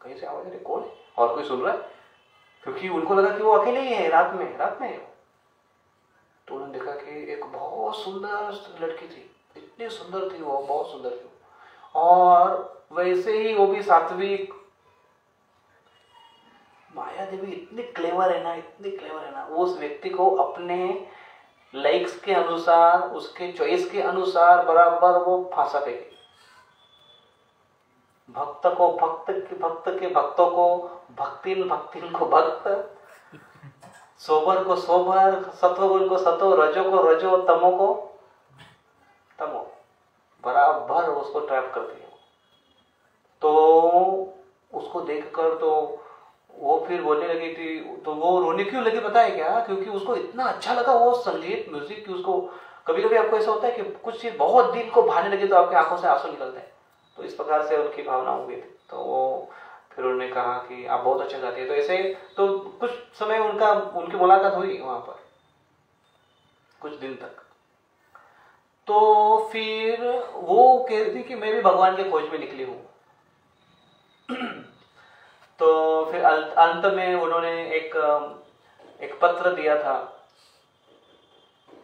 कहीं से आवाज आई, कौन है और कोई सुन रहा है, क्योंकि उनको लगा कि वो अकेले ही है, रात में तो उन्होंने देखा कि एक बहुत सुंदर लड़की थी, इतनी सुंदर थी वो, बहुत सुंदर थी। और वैसे ही वो भी सात्विक, माया देवी इतनी क्लेवर है ना, इतनी क्लेवर है ना, वो उस व्यक्ति को अपने लाइक्स के अनुसार, उसके चॉइस के अनुसार बराबर वो फांसा देगी। भक्त को भक्त के भक्तों को भक्तिन को भक्त, सोबर को सोबर, सत्वगुण को सत्व, रजो को रजो, तमो को तमो, बराबर उसको ट्रैप करती है। तो उसको देखकर तो वो फिर बोलने लगी थी, तो वो रोने क्यों लगी पता है क्या? क्योंकि उसको इतना अच्छा लगा वो संगीत, म्यूजिक की। उसको कभी कभी आपको ऐसा होता है कि कुछ चीज बहुत दिल को भाने लगे तो आपकी आंखों से आंसू निकलते हैं, तो इस प्रकार से उनकी भावना हो गई थी। तो वो फिर उन्होंने कहा कि आप बहुत अच्छा गाती है। तो ऐसे तो कुछ समय उनकी मुलाकात हुई वहां पर, कुछ दिन तक। तो फिर वो कह रही थी कि मैं भी भगवान के खोज में निकली हूं। तो फिर अंत में उन्होंने एक पत्र दिया था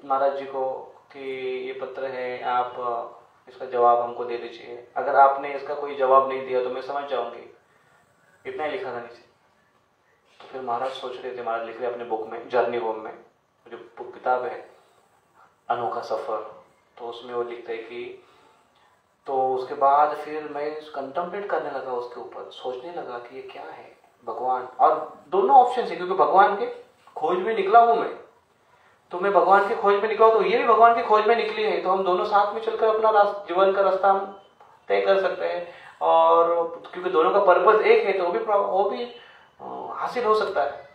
महाराज जी को कि ये पत्र है, आप इसका जवाब हमको दे दीजिए। अगर आपने इसका कोई जवाब नहीं दिया तो मैं समझ जाऊंगी। इतना ही लिखा था नीचे। तो फिर महाराज सोच रहे थे, महाराज लिख रहे अपने बुक में, जर्नी होम में, जो किताब है अनोखा सफर, तो उसमें वो लिखते हैं कि, तो उसके बाद फिर मैं कंटेम्पलेट करने लगा उसके ऊपर, सोचने लगा कि ये क्या है भगवान। और दोनों ऑप्शन है, क्योंकि भगवान के खोज में निकला हूं मैं, तो मैं भगवान के खोज में निकला हूं, तो ये भी भगवान की खोज में निकली है, तो हम दोनों साथ में चलकर अपना जीवन का रास्ता हम तय कर सकते हैं। और क्योंकि दोनों का पर्पस एक है, तो वो भी हासिल हो सकता है।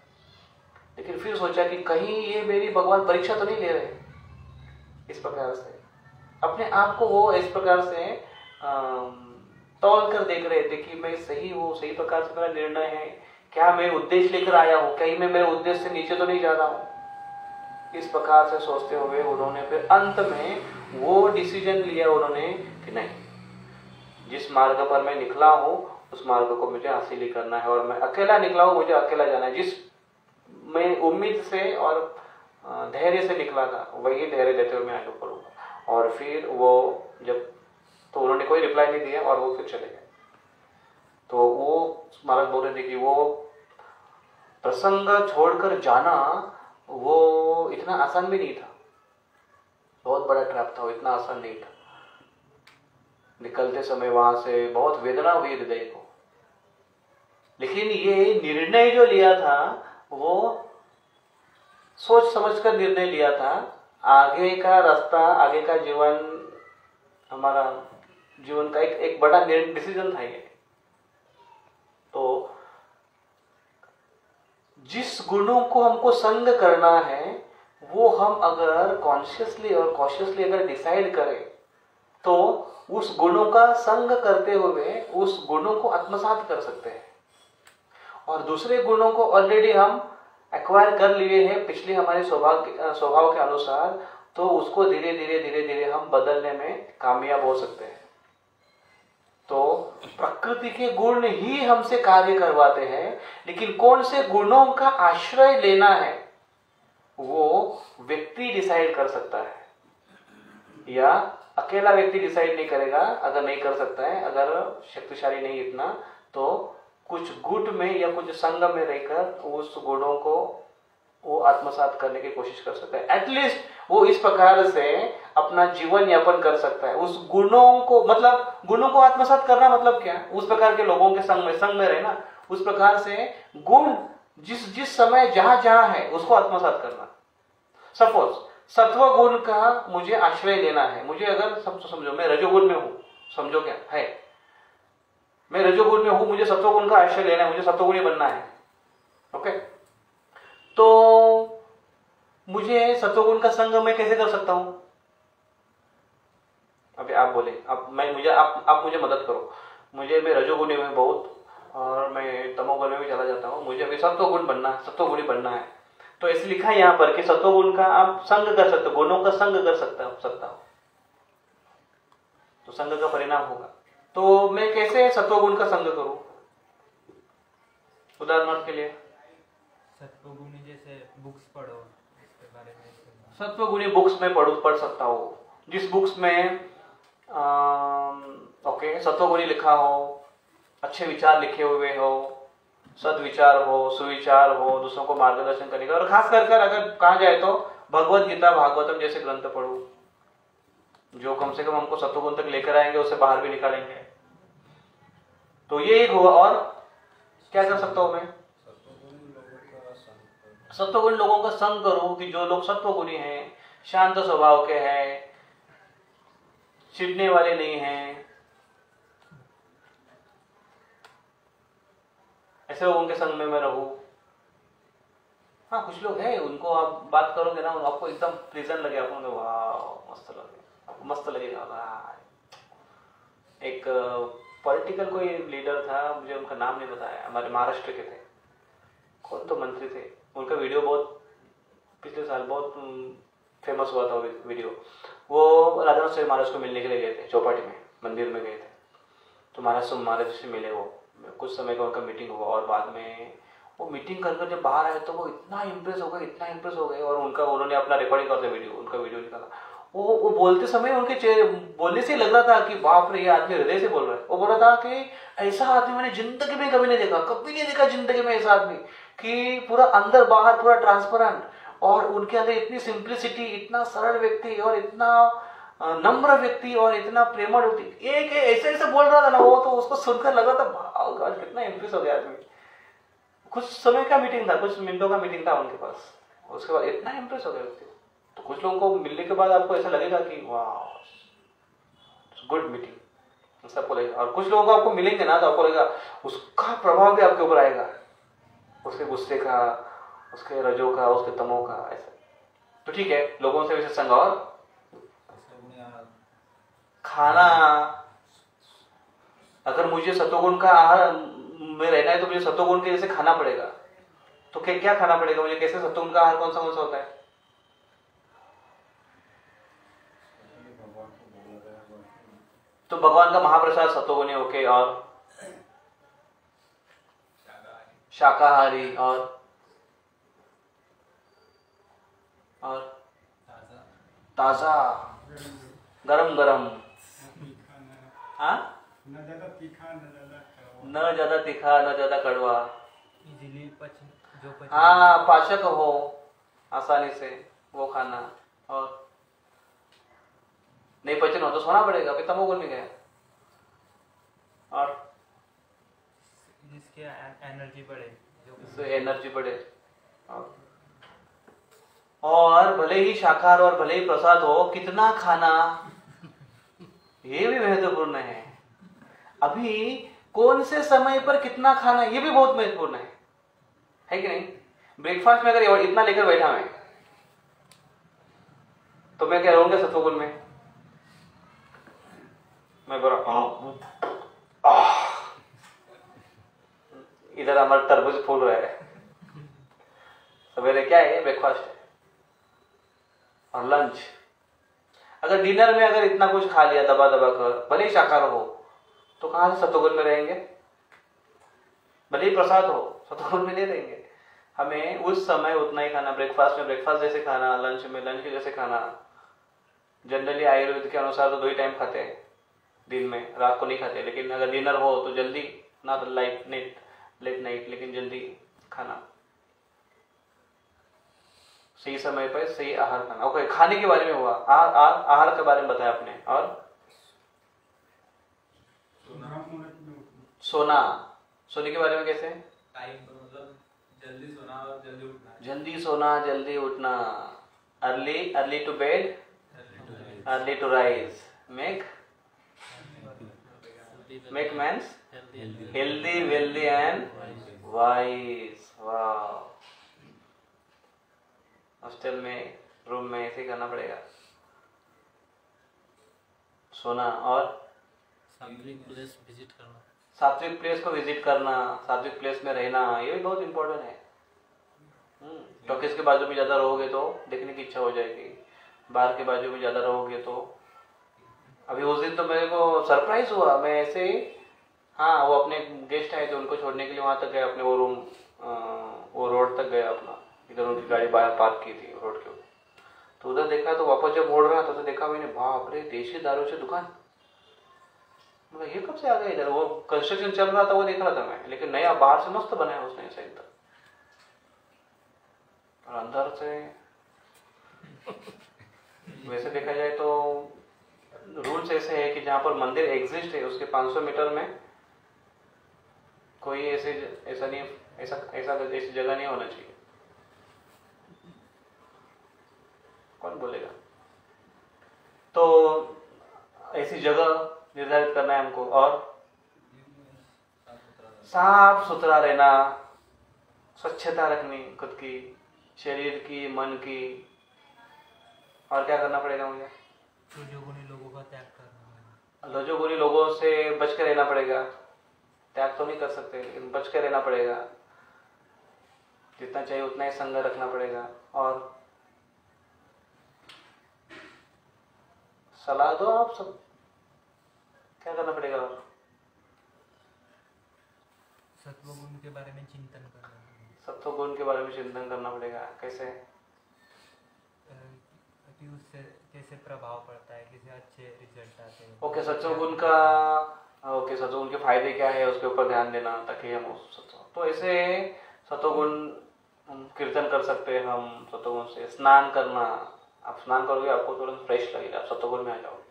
लेकिन फिर सोचा कि कहीं ये मेरी भगवान परीक्षा तो नहीं ले रहे। इस प्रकार से अपने आप को वो इस प्रकार से तौल कर देख रहे थे कि मैं सही हूँ, सही प्रकार से मेरा निर्णय है, क्या मैं उद्देश्य लेकर आया हूँ, कहीं मैं मेरे उद्देश्य से नीचे तो नहीं जा रहा हूँ। इस प्रकार से सोचते हुए उन्होंने फिर अंत में वो डिसीजन लिया उन्होंने कि नहीं, जिस मार्ग पर मैं निकला हूँ उस मार्ग को मुझे हासिल ही करना है, और मैं अकेला निकला हूँ, मुझे अकेला जाना है। जिस मैं उम्मीद से और धैर्य से निकला था, वही धैर्य देते हुए मैं आगे बढ़ूंगा। और फिर वो जब, तो उन्होंने कोई रिप्लाई नहीं दिया और वो फिर चले गए। तो वो महाराज बोल रहे थे कि वो प्रसंग छोड़कर जाना वो इतना आसान भी नहीं था, बहुत बड़ा ट्रैप था, वो इतना आसान नहीं था। निकलते समय वहां से बहुत वेदना हुई हृदय को, लेकिन ये निर्णय जो लिया था वो सोच समझकर निर्णय लिया था। आगे का रास्ता, आगे का जीवन, हमारा जीवन का एक बड़ा डिसीजन था ये। तो जिस गुणों को हमको संग करना है वो हम अगर कॉन्शियसली और कॉशियसली अगर डिसाइड करें तो उस गुणों का संग करते हुए उस गुणों को आत्मसात कर सकते हैं। और दूसरे गुणों को ऑलरेडी हम एक्वायर कर लिए हैं पिछले हमारे स्वभाव के अनुसार, तो उसको धीरे धीरे हम बदलने में कामयाब हो सकते हैं। तो प्रकृति के गुण ही हमसे कार्य करवाते हैं, लेकिन कौन से गुणों का आश्रय लेना है वो व्यक्ति डिसाइड कर सकता है, या अकेला व्यक्ति डिसाइड नहीं करेगा। अगर नहीं कर सकता है, अगर शक्तिशाली नहीं इतना, तो कुछ गुट में या कुछ संघ में रहकर उस गुणों को वो आत्मसात करने की कोशिश कर सकता है। एटलीस्ट वो इस प्रकार से अपना जीवन यापन कर सकता है। उस गुणों को, मतलब गुणों को आत्मसात करना मतलब क्या है? उस प्रकार के लोगों के संग में रहना, उस प्रकार से गुण जिस समय जहां है उसको आत्मसात करना। सपोज सत्व गुण का मुझे आश्रय लेना है, मुझे अगर सब समझो मैं रजोगुण में हूं, समझो क्या है, मैं रजोगुण में हूं, मुझे सत्वगुण का आश्रय लेना है, मुझे सत्वगुणी बनना है। ओके, तो मुझे सत्वगुण का संग मैं कैसे कर सकता हूं? अभी आप बोले, अब आप मुझे मदद करो। मैं रजोगुणी में बहुत और मैं तमोगुण में भी चला जाता हूं, मुझे अभी सत्वगुण बनना है, सत्वगुणी बनना है। तो इसलिए लिखा है यहां पर कि सत्वगुण का आप संग कर सकते हो, गुणों का संग कर सकता हो, तो संग का परिणाम होगा। तो मैं कैसे सत्वगुण का संग करूं? उदाहरण के लिए सत्वगुणी जैसे बुक्स पढ़ो, इसके बारे में। सत्वगुणी बुक्स में पढ़ सकता हूँ, जिस बुक्स में सत्वगुणी लिखा हो, अच्छे विचार लिखे हुए हो, सद्विचार हो, सुविचार हो, दूसरों को मार्गदर्शन करने का। और खास कर अगर कहा जाए तो भगवत गीता, भागवतम जैसे ग्रंथ पढ़ो, जो कम से कम हमको सत्वगुण तक लेकर आएंगे, उससे बाहर भी निकालेंगे। तो ये एक हुआ। और क्या कर सकता हूं मैं? सत्वगुणी लोगों का संग करूं, कि जो लोग सत्वगुणी हैं, शांत स्वभाव के हैं, चिढ़ने वाले नहीं हैं, ऐसे लोगों के संग में मैं रहूं। हाँ, कुछ लोग हैं, उनको आप बात करोगे ना, आपको एकदम प्लीजेंट लगे, आपको वाह मस्त लगे, आपको मस्त लगेगा। एक पॉलिटिकल कोई लीडर था, मुझे उनका नाम नहीं बताया, हमारे महाराष्ट्र के थे, कौन तो मंत्री थे, उनका वीडियो बहुत पिछले साल बहुत फेमस हुआ था वीडियो। वो राजनाथ सिंह महाराज को मिलने के लिए गए थे, चौपाटी में मंदिर में गए थे, तो महाराज से मिले। वो कुछ समय का उनका मीटिंग हुआ, और बाद में वो मीटिंग कर जब बाहर आए तो वो इतना इम्प्रेस हो गए, और उन्होंने अपना रिकॉर्डिंग करते उनका वीडियो निकाला। वो बोलते समय उनके चेहरे, बोलने से लग रहा था कि बाप रे, ये आदमी हृदय से बोल रहा है। वो बोल रहा था कि ऐसा आदमी मैंने जिंदगी में कभी नहीं देखा जिंदगी में ऐसा आदमी, कि पूरा अंदर बाहर पूरा ट्रांसपेरेंट, और उनके अंदर इतनी सिंप्लिसिटी, इतना सरल व्यक्ति और इतना नम्र व्यक्ति और इतना प्रेमळ व्यक्ति, एक ऐसे बोल रहा था ना वो, तो उसको सुनकर लगा था कितना इम्प्रेस हो गया आदमी। कुछ समय का मीटिंग था, कुछ मिनटों का मीटिंग था उनके पास, उसके बाद इतना इम्प्रेस हो गया व्यक्ति। तो कुछ लोगों को मिलने के बाद आपको ऐसा लगेगा कि वाह गुड मीटिंग, सबको लगेगा। और कुछ लोगों को आपको मिलेंगे ना, तो आपको लगेगा उसका प्रभाव भी आपके ऊपर आएगा, उसके गुस्से का, उसके रजो का, उसके तमो का, ऐसा। तो ठीक है, लोगों से वैसे संग। और खाना, अगर मुझे सत्वगुण का आहार में रहना है तो मुझे सत्वगुण के जैसे खाना पड़ेगा। तो क्या खाना पड़ेगा मुझे? कैसे सत्वगुण का आहार कौन सा होता है? तो भगवान का महाप्रसाद सत्वगुणी। ओके, और शाकाहारी, और ताजा, गरम, हाँ, न ज्यादा तीखा, न ज्यादा कड़वा, हाँ, पाचक हो आसानी से वो खाना। और नहीं पचन हो तो सोना पड़ेगा, फिर तमोगुण में गया। और जिसके एनर्जी बढ़े, और भले ही शाकाहार और भले ही प्रसाद हो, कितना खाना, ये भी महत्वपूर्ण है। अभी कौन से समय पर कितना खाना, ये भी बहुत महत्वपूर्ण है कि नहीं? ब्रेकफास्ट में अगर इतना लेकर बैठा मैं, तो मैं क्या रहूंगा सत्वगुण में? मैं बोल रहा इधर हमारा तरबूज फूल रहा है। सवेरे क्या है? ब्रेकफास्ट है और लंच। अगर डिनर में अगर इतना कुछ खा लिया दबा दबा कर, भले ही शाकाहार हो, तो कहां से सत्वगुण में रहेंगे? भले ही प्रसाद हो, सत्वगुण में नहीं रहेंगे। हमें उस समय उतना ही खाना, ब्रेकफास्ट में ब्रेकफास्ट जैसे खाना, लंच में लंच जैसे खाना। जनरली आयुर्वेद के अनुसार तो 2 ही टाइम खाते हैं दिन में, रात को नहीं खाते। लेकिन अगर डिनर हो तो जल्दी, ना तो लेट नाइट, लेकिन जल्दी खाना, सही समय पर सही आहार खाना। ओके, खाने के बारे में हुआ। आहार के बारे में बताया आपने। और सोने के बारे में कैसे? टाइम पर, मतलब जल्दी सोना और जल्दी उठना। जल्दी सोना, जल्दी उठना। Early to bed, early to rise, make mens healthy, wealthy and wise. वाह, हॉस्टल में, रूम में ऐसे करना पड़ेगा। सोना और सात्विक प्लेस विजिट करना, सात्विक प्लेस को विजिट करना, सात्विक प्लेस में रहना, ये भी बहुत इंपॉर्टेंट है। टॉकीज के बाजू में ज्यादा रहोगे तो देखने की इच्छा हो जाएगी, बार के बाजू में ज्यादा रहोगे तो। अभी उस दिन तो मेरे को सरप्राइज हुआ, मैं ऐसे ही, हाँ, वो अपने गेस्ट आए थे, उनको छोड़ने के लिए वहां तक गया, अपने वो रूम, वो रोड तक गया अपना, इधर उनकी गाड़ी बाहर पार्क की थी रोड के ऊपर। तो उधर देखा, तो वापस जब मोड़ रहा तो देखा मैंने, बाप रे, देशी दारू से दुकान। मतलब ये कब से आ गया इधर? वो कंस्ट्रक्शन चल रहा था, वो देख रहा था मैं, लेकिन नया बाहर से मस्त बनाया उसने ऐसा एकदम, और अंदर से वैसे देखा जाए तो रूल्स ऐसे है कि जहां पर मंदिर एग्जिस्ट है उसके 500 मीटर में कोई ऐसी जगह नहीं होना चाहिए। कौन बोलेगा? तो ऐसी जगह निर्धारित करना है हमको, और साफ सुथरा रहना, स्वच्छता रखनी खुद की, शरीर की, मन की। और क्या करना पड़ेगा मुझे? रजोगुणी लोगों का त्याग करना। रजोगुणी लोगों से बच के रहना पड़ेगा। त्याग तो नहीं कर सकते, लेकिन बच के रहना पड़ेगा। जितना चाहिए उतना ही संग रखना पड़ेगा। और सलाह दो आप सब, क्या करना पड़ेगा? और सत्वगुण के बारे में चिंतन करना। सत्वगुण के बारे में चिंतन करना पड़ेगा। कैसे? कि उससे कैसे प्रभाव पड़ता है, कैसे अच्छे रिजल्ट आते हैं। ओके, सत्वगुण का, ओके, सत्वगुण के फायदे क्या है उसके ऊपर ध्यान देना, ताकि हम तो ऐसे सत्वगुण कीर्तन कर सकते हैं हम। सत्वगुण से स्नान करना, आप स्नान करोगे आपको तुरंत फ्रेश लगेगा, आप सत्वगुण में आ जाओगे।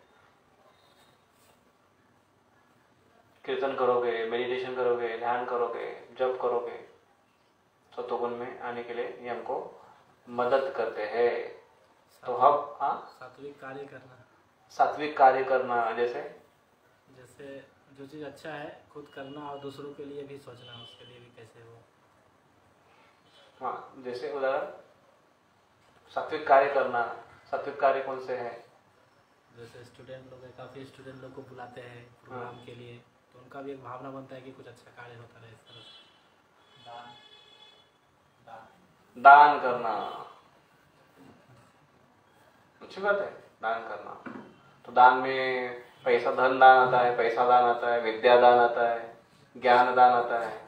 कीर्तन करोगे, मेडिटेशन करोगे, ध्यान करोगे, जप करोगे, सत्वगुण में आने के लिए ये हमको मदद करते हैं। तो हम सात्विक कार्य करना, सात्विक कार्य करना, जैसे जो चीज़ अच्छा है खुद करना और दूसरों के लिए भी सोचना, उसके लिए भी कैसे हो। हाँ, जैसे उदाहरण, सात्विक कार्य करना। सात्विक कार्य कौन से है? जैसे स्टूडेंट लोग हैं, काफ़ी स्टूडेंट लोग को बुलाते हैं प्रोग्राम के लिए, तो उनका भी एक भावना बनता है कि कुछ अच्छा कार्य होता रहे। इस तरह से दान करना, अच्छी बात है, दान करना। तो दान में पैसा, धन दान आता है, पैसा दान आता है, विद्या दान आता है, ज्ञान दान आता है,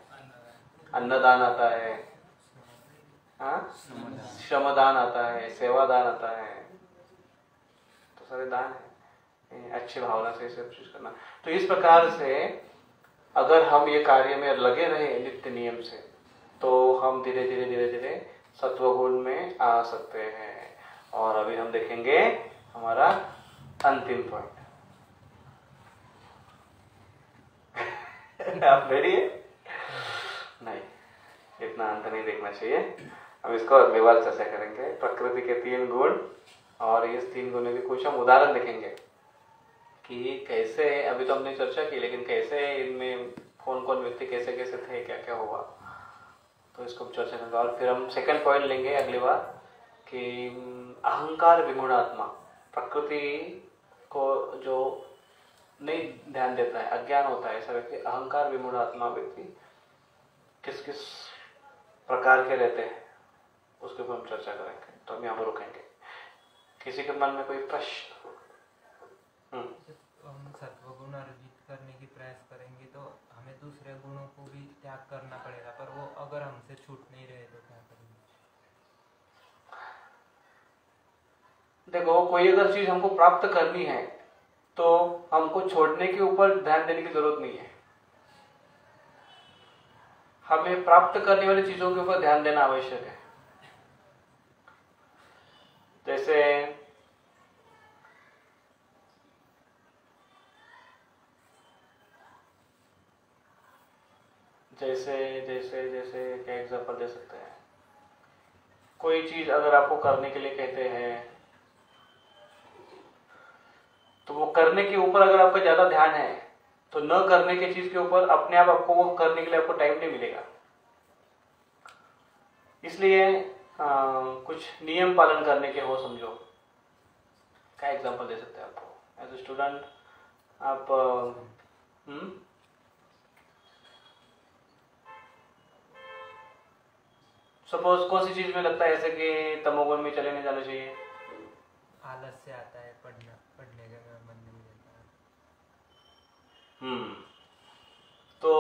अन्न दान आता है, श्रम दान आता है, सेवा दान आता है। तो सारे दान है। अच्छी भावना से सब चीज करना। तो इस प्रकार से अगर हम ये कार्य में लगे रहे नित्य नियम से, तो हम धीरे धीरे धीरे धीरे सत्वगुण में आ सकते हैं। और अभी हम देखेंगे हमारा अंतिम पॉइंट। आप रेडी है? नहीं, इतना अंत नहीं देखना चाहिए। हम इसको अगली बार चर्चा करेंगे। प्रकृति के 3 गुण, और इस 3 गुणों के कुछ हम उदाहरण देखेंगे कि कैसे, अभी तो हमने चर्चा की, लेकिन कैसे इनमें कौन कौन व्यक्ति कैसे कैसे थे, क्या क्या हुआ, तो इसको चर्चा करेंगे। और फिर हम सेकंड पॉइंट लेंगे अगली बार कि अहंकार विमूढ़ आत्मा। प्रकृति को जो नहीं ध्यान देता है, अज्ञान होता है, ऐसा व्यक्ति, अहंकार विमूढ़ आत्मा व्यक्ति किस किस प्रकार के रहते हैं उसके ऊपर हम चर्चा करेंगे। तो हम यहाँ पर रुकेंगे। किसी के मन में कोई प्रश्न? हम सत्व गुण अर्जित करने की प्रयास करेंगे तो हमें दूसरे गुणों को भी त्याग करना पड़ेगा, पर वो अगर हमसे छूट नहीं रहे तो क्या करेंगे? देखो, कोई अगर चीज हमको प्राप्त करनी है तो हमको छोड़ने के ऊपर ध्यान देने की जरूरत नहीं है, हमें प्राप्त करने वाली चीजों के ऊपर ध्यान देना आवश्यक है। जैसे जैसे जैसे जैसे क्या एग्जांपल दे सकते हैं? कोई चीज अगर आपको करने के लिए कहते हैं तो वो करने के ऊपर अगर आपका ज्यादा ध्यान है तो न करने की चीज के ऊपर अपने आप आपको वो करने के लिए आपको टाइम नहीं मिलेगा। इसलिए कुछ नियम पालन करने के हो, समझो। क्या एग्जांपल दे सकते हैं आपको? एज ए स्टूडेंट आप सपोज कौन सी चीज में लगता है ऐसे कि तमोगुण में चले नहीं जाना चाहिए? आलस से आता है, पढ़ने का मन नहीं रहता है। तो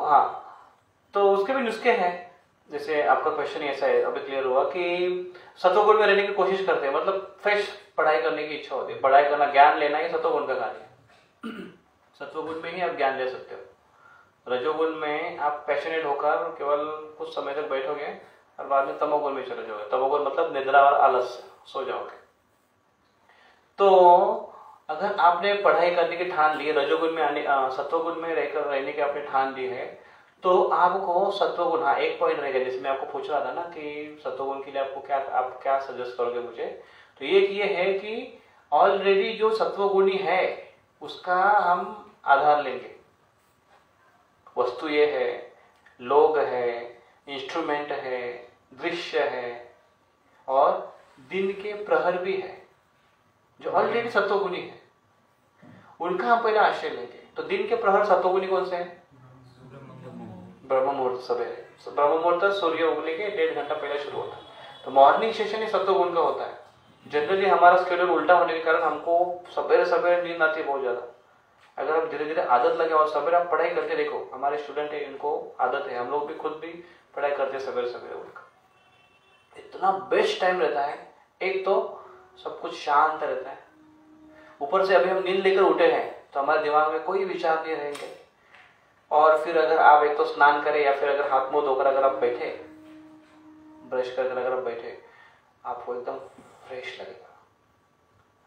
हाँ, तो उसके भी नुस्खे हैं। जैसे आपका क्वेश्चन ऐसा है, अभी क्लियर हुआ कि सत्वगुण में रहने की कोशिश करते हैं, मतलब फ्रेश पढ़ाई करने की इच्छा होती है, पढ़ाई करना, ज्ञान लेना ही सत्वगुण का कार्य है। सत्वगुण में ही आप ज्ञान ले सकते हो। रजोगुण में आप पैशनेट होकर केवल कुछ समय तक बैठोगे और बाद में तमोगुण में चले जाओगे। तमोगुण मतलब निद्रा और आलस, सो जाओगे। तो अगर आपने पढ़ाई करने की ठान ली, रजोगुण में आने, सत्वगुण में रहकर रहने की आपने ठान ली है, तो आपको सत्वगुण, हाँ एक पॉइंट रहेगा जिसमें आपको पूछ रहा था ना कि सत्वगुण के लिए आपको क्या, आप क्या सजेस्ट करोगे मुझे, तो एक ये है कि ऑलरेडी जो सत्वगुणी है उसका हम आधार लेंगे। वस्तु ये है, लोग है, इंस्ट्रूमेंट है, दृश्य है और दिन के प्रहर भी है जो ऑलरेडी सत्वगुणी है, उनका हम पहले आश्रय लेंगे। तो दिन के प्रहर सत्वगुणी कौन से हैं? ब्रह्म मुहूर्त सवेरे। ब्रह्म मुहूर्त सूर्य उगने के 1.5 घंटा पहले शुरू होता है, तो मॉर्निंग सेशन ही सत्वगुण का होता है। जनरली हमारा शेड्यूल उल्टा होने के कारण हमको सवेरे सवेरे नींद आती है बहुत ज्यादा। अगर आप धीरे धीरे आदत लगे और सवेरे आप पढ़ाई करते, देखो हमारे स्टूडेंट है, इनको आदत है, हम लोग भी खुद भी पढ़ाई करते हैं सवेरे सवेरे उठकर। इतना बेस्ट टाइम रहता है, एक तो सब कुछ शांत रहता है, ऊपर से अभी हम नींद लेकर उठे हैं तो हमारे दिमाग में कोई विचार नहीं रहेंगे। और फिर अगर आप एक तो स्नान करें या फिर अगर हाथ मुंह धोकर अगर आप बैठे, ब्रश कर अगर आप बैठे, आपको एकदम फ्रेश लगेगा।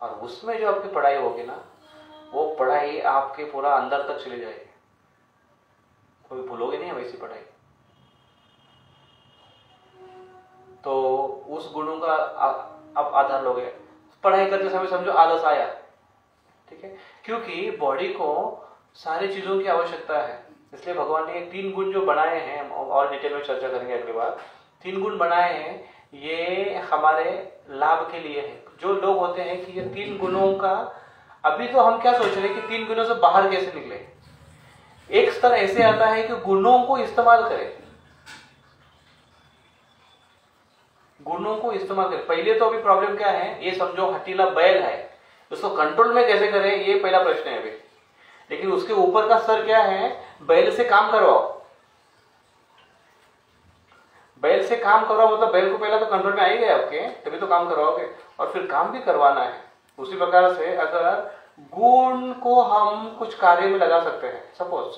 और उसमें जो आपकी पढ़ाई होगी ना, वो पढ़ाई आपके पूरा अंदर तक चली जाएगी, कोई भूलोगे नहीं वैसी पढ़ाई। तो उस गुणों का आप आधार लोगे। पढ़ाई करते समय समझो आलस आया, ठीक है, क्योंकि बॉडी को सारी चीजों की आवश्यकता है। इसलिए भगवान ने 3 गुण जो बनाए हैं, और डिटेल में चर्चा करेंगे अगली बार। 3 गुण बनाए हैं, ये हमारे लाभ के लिए है। जो लोग होते हैं कि ये 3 गुणों का, अभी तो हम क्या सोच रहे हैं कि 3 गुणों से बाहर कैसे निकले। एक स्तर ऐसे आता है कि गुणों को इस्तेमाल करें, गुणों को इस्तेमाल करें। पहले तो अभी प्रॉब्लम क्या है, ये समझो हटीला बैल है, उसको कंट्रोल में कैसे करें, ये पहला प्रश्न है अभी। लेकिन उसके ऊपर का स्तर क्या है, बैल से काम करवाओ। बैल से काम करवाओ मतलब बैल को पहला तो कंट्रोल में आएगा आपके, तभी तो काम करवाओगे, और फिर काम भी करवाना है। उसी प्रकार से अगर गुण को हम कुछ कार्य में लगा सकते हैं, सपोज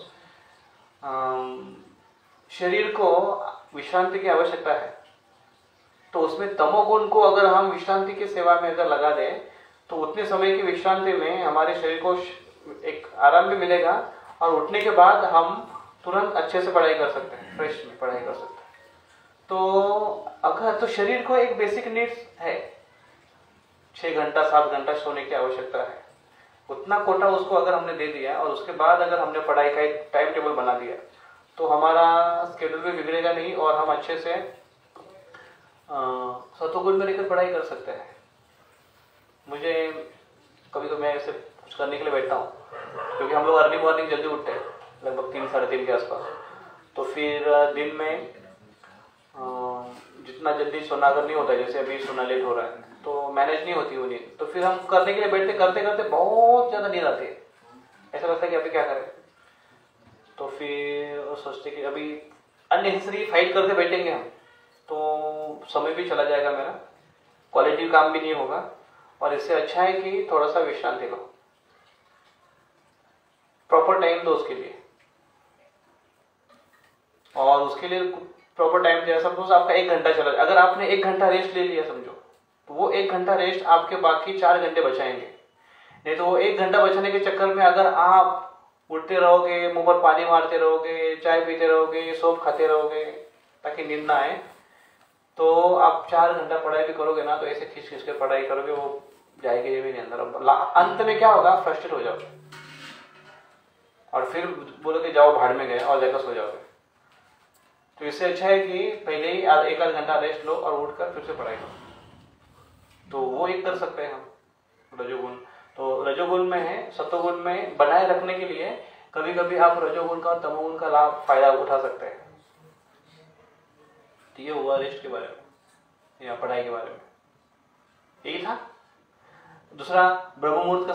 शरीर को विश्रांति की आवश्यकता है, तो उसमें तमोगुण को अगर हम विश्रांति की सेवा में अगर लगा दें तो उतने समय की विश्रांति में हमारे शरीर को एक आराम भी मिलेगा और उठने के बाद हम तुरंत अच्छे से पढ़ाई कर सकते हैं, फ्रेश में पढ़ाई कर सकते हैं। तो अगर तो शरीर को एक बेसिक नीड्स है, 6 घंटा 7 घंटा सोने की आवश्यकता है, उतना कोटा उसको अगर हमने दे दिया और उसके बाद अगर हमने पढ़ाई का एक टाइम टेबल बना दिया तो हमारा स्केड्यूल भी बिगड़ेगा नहीं और हम अच्छे से सत्वगुण में रहकर पढ़ाई कर सकते हैं। मुझे कभी तो मैं ऐसे कुछ करने के लिए बैठता हूँ, क्योंकि हम लोग अर्ली मॉर्निंग जल्दी उठते हैं लगभग 3 साढ़े 3 के आसपास। तो फिर दिन में जितना जल्दी सोना अगर नहीं होता है, जैसे अभी सोना लेट हो रहा है तो मैनेज नहीं होती वो नींद, तो फिर हम करने के लिए बैठते, करते करते बहुत ज़्यादा नींद आती है, ऐसा लगता है कि अभी क्या करें। तो फिर सोचते कि अभी अननेसेसरी फाइट करते बैठेंगे हम तो समय भी चला जाएगा मेरा, क्वालिटी काम भी नहीं होगा, और इससे अच्छा है कि थोड़ा सा विश्रांति लो, प्रॉपर टाइम दो उसके लिए। और उसके लिए प्रॉपर टाइम दिया, सपोज आपका 1 घंटा चला, अगर आपने 1 घंटा रेस्ट ले लिया समझो, तो वो 1 घंटा रेस्ट आपके बाकी 4 घंटे बचाएंगे। नहीं तो वो 1 घंटा बचाने के चक्कर में अगर आप उठते रहोगे, मुंह पर पानी मारते रहोगे, चाय पीते रहोगे, सौंफ खाते रहोगे ताकि नींद ना आए, तो आप 4 घंटा पढ़ाई भी करोगे ना, तो ऐसे खींच खींच के पढ़ाई करोगे, वो जाएगी भी नहीं अंदर। अंत में क्या होगा, फ्रस्ट्रेट हो जाओगे और फिर बोलोगे जाओ भाड़ में गए और जाकर सो जाओगे। तो इससे अच्छा है कि पहले ही 1 आध घंटा रेस्ट लो और उठकर फिर से पढ़ाई करो। तो वो एक कर सकते हैं हम रजोगुण। तो रजोगुण में है, सत्वगुण में बनाए रखने के लिए कभी कभी आप रजोगुण का और तमोगुण का लाभ फायदा उठा सकते हैं। तो ये हुआ रेस्ट के बारे में या पढ़ाई के बारे में, यही था। दूसरा, ब्रह्म मुहूर्त का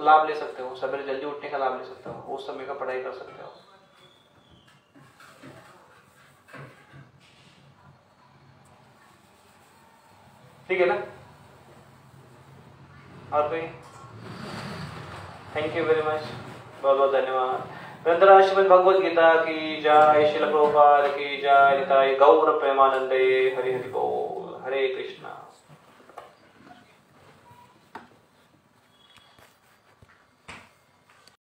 लाभ ले सकते हो, सवेरे जल्दी उठने का लाभ ले सकते हो, उस समय का पढ़ाई कर सकते हो। ठीक है ना? और कोई? थैंक यू वेरी मच, बहुत बहुत धन्यवाद। ग्रंथराज श्रीमद् भगवद गीता की जय, श्रील प्रभुपाद की जय, निताई गौर प्रेमानंदे, हरि हरि बोल, हरे कृष्णा।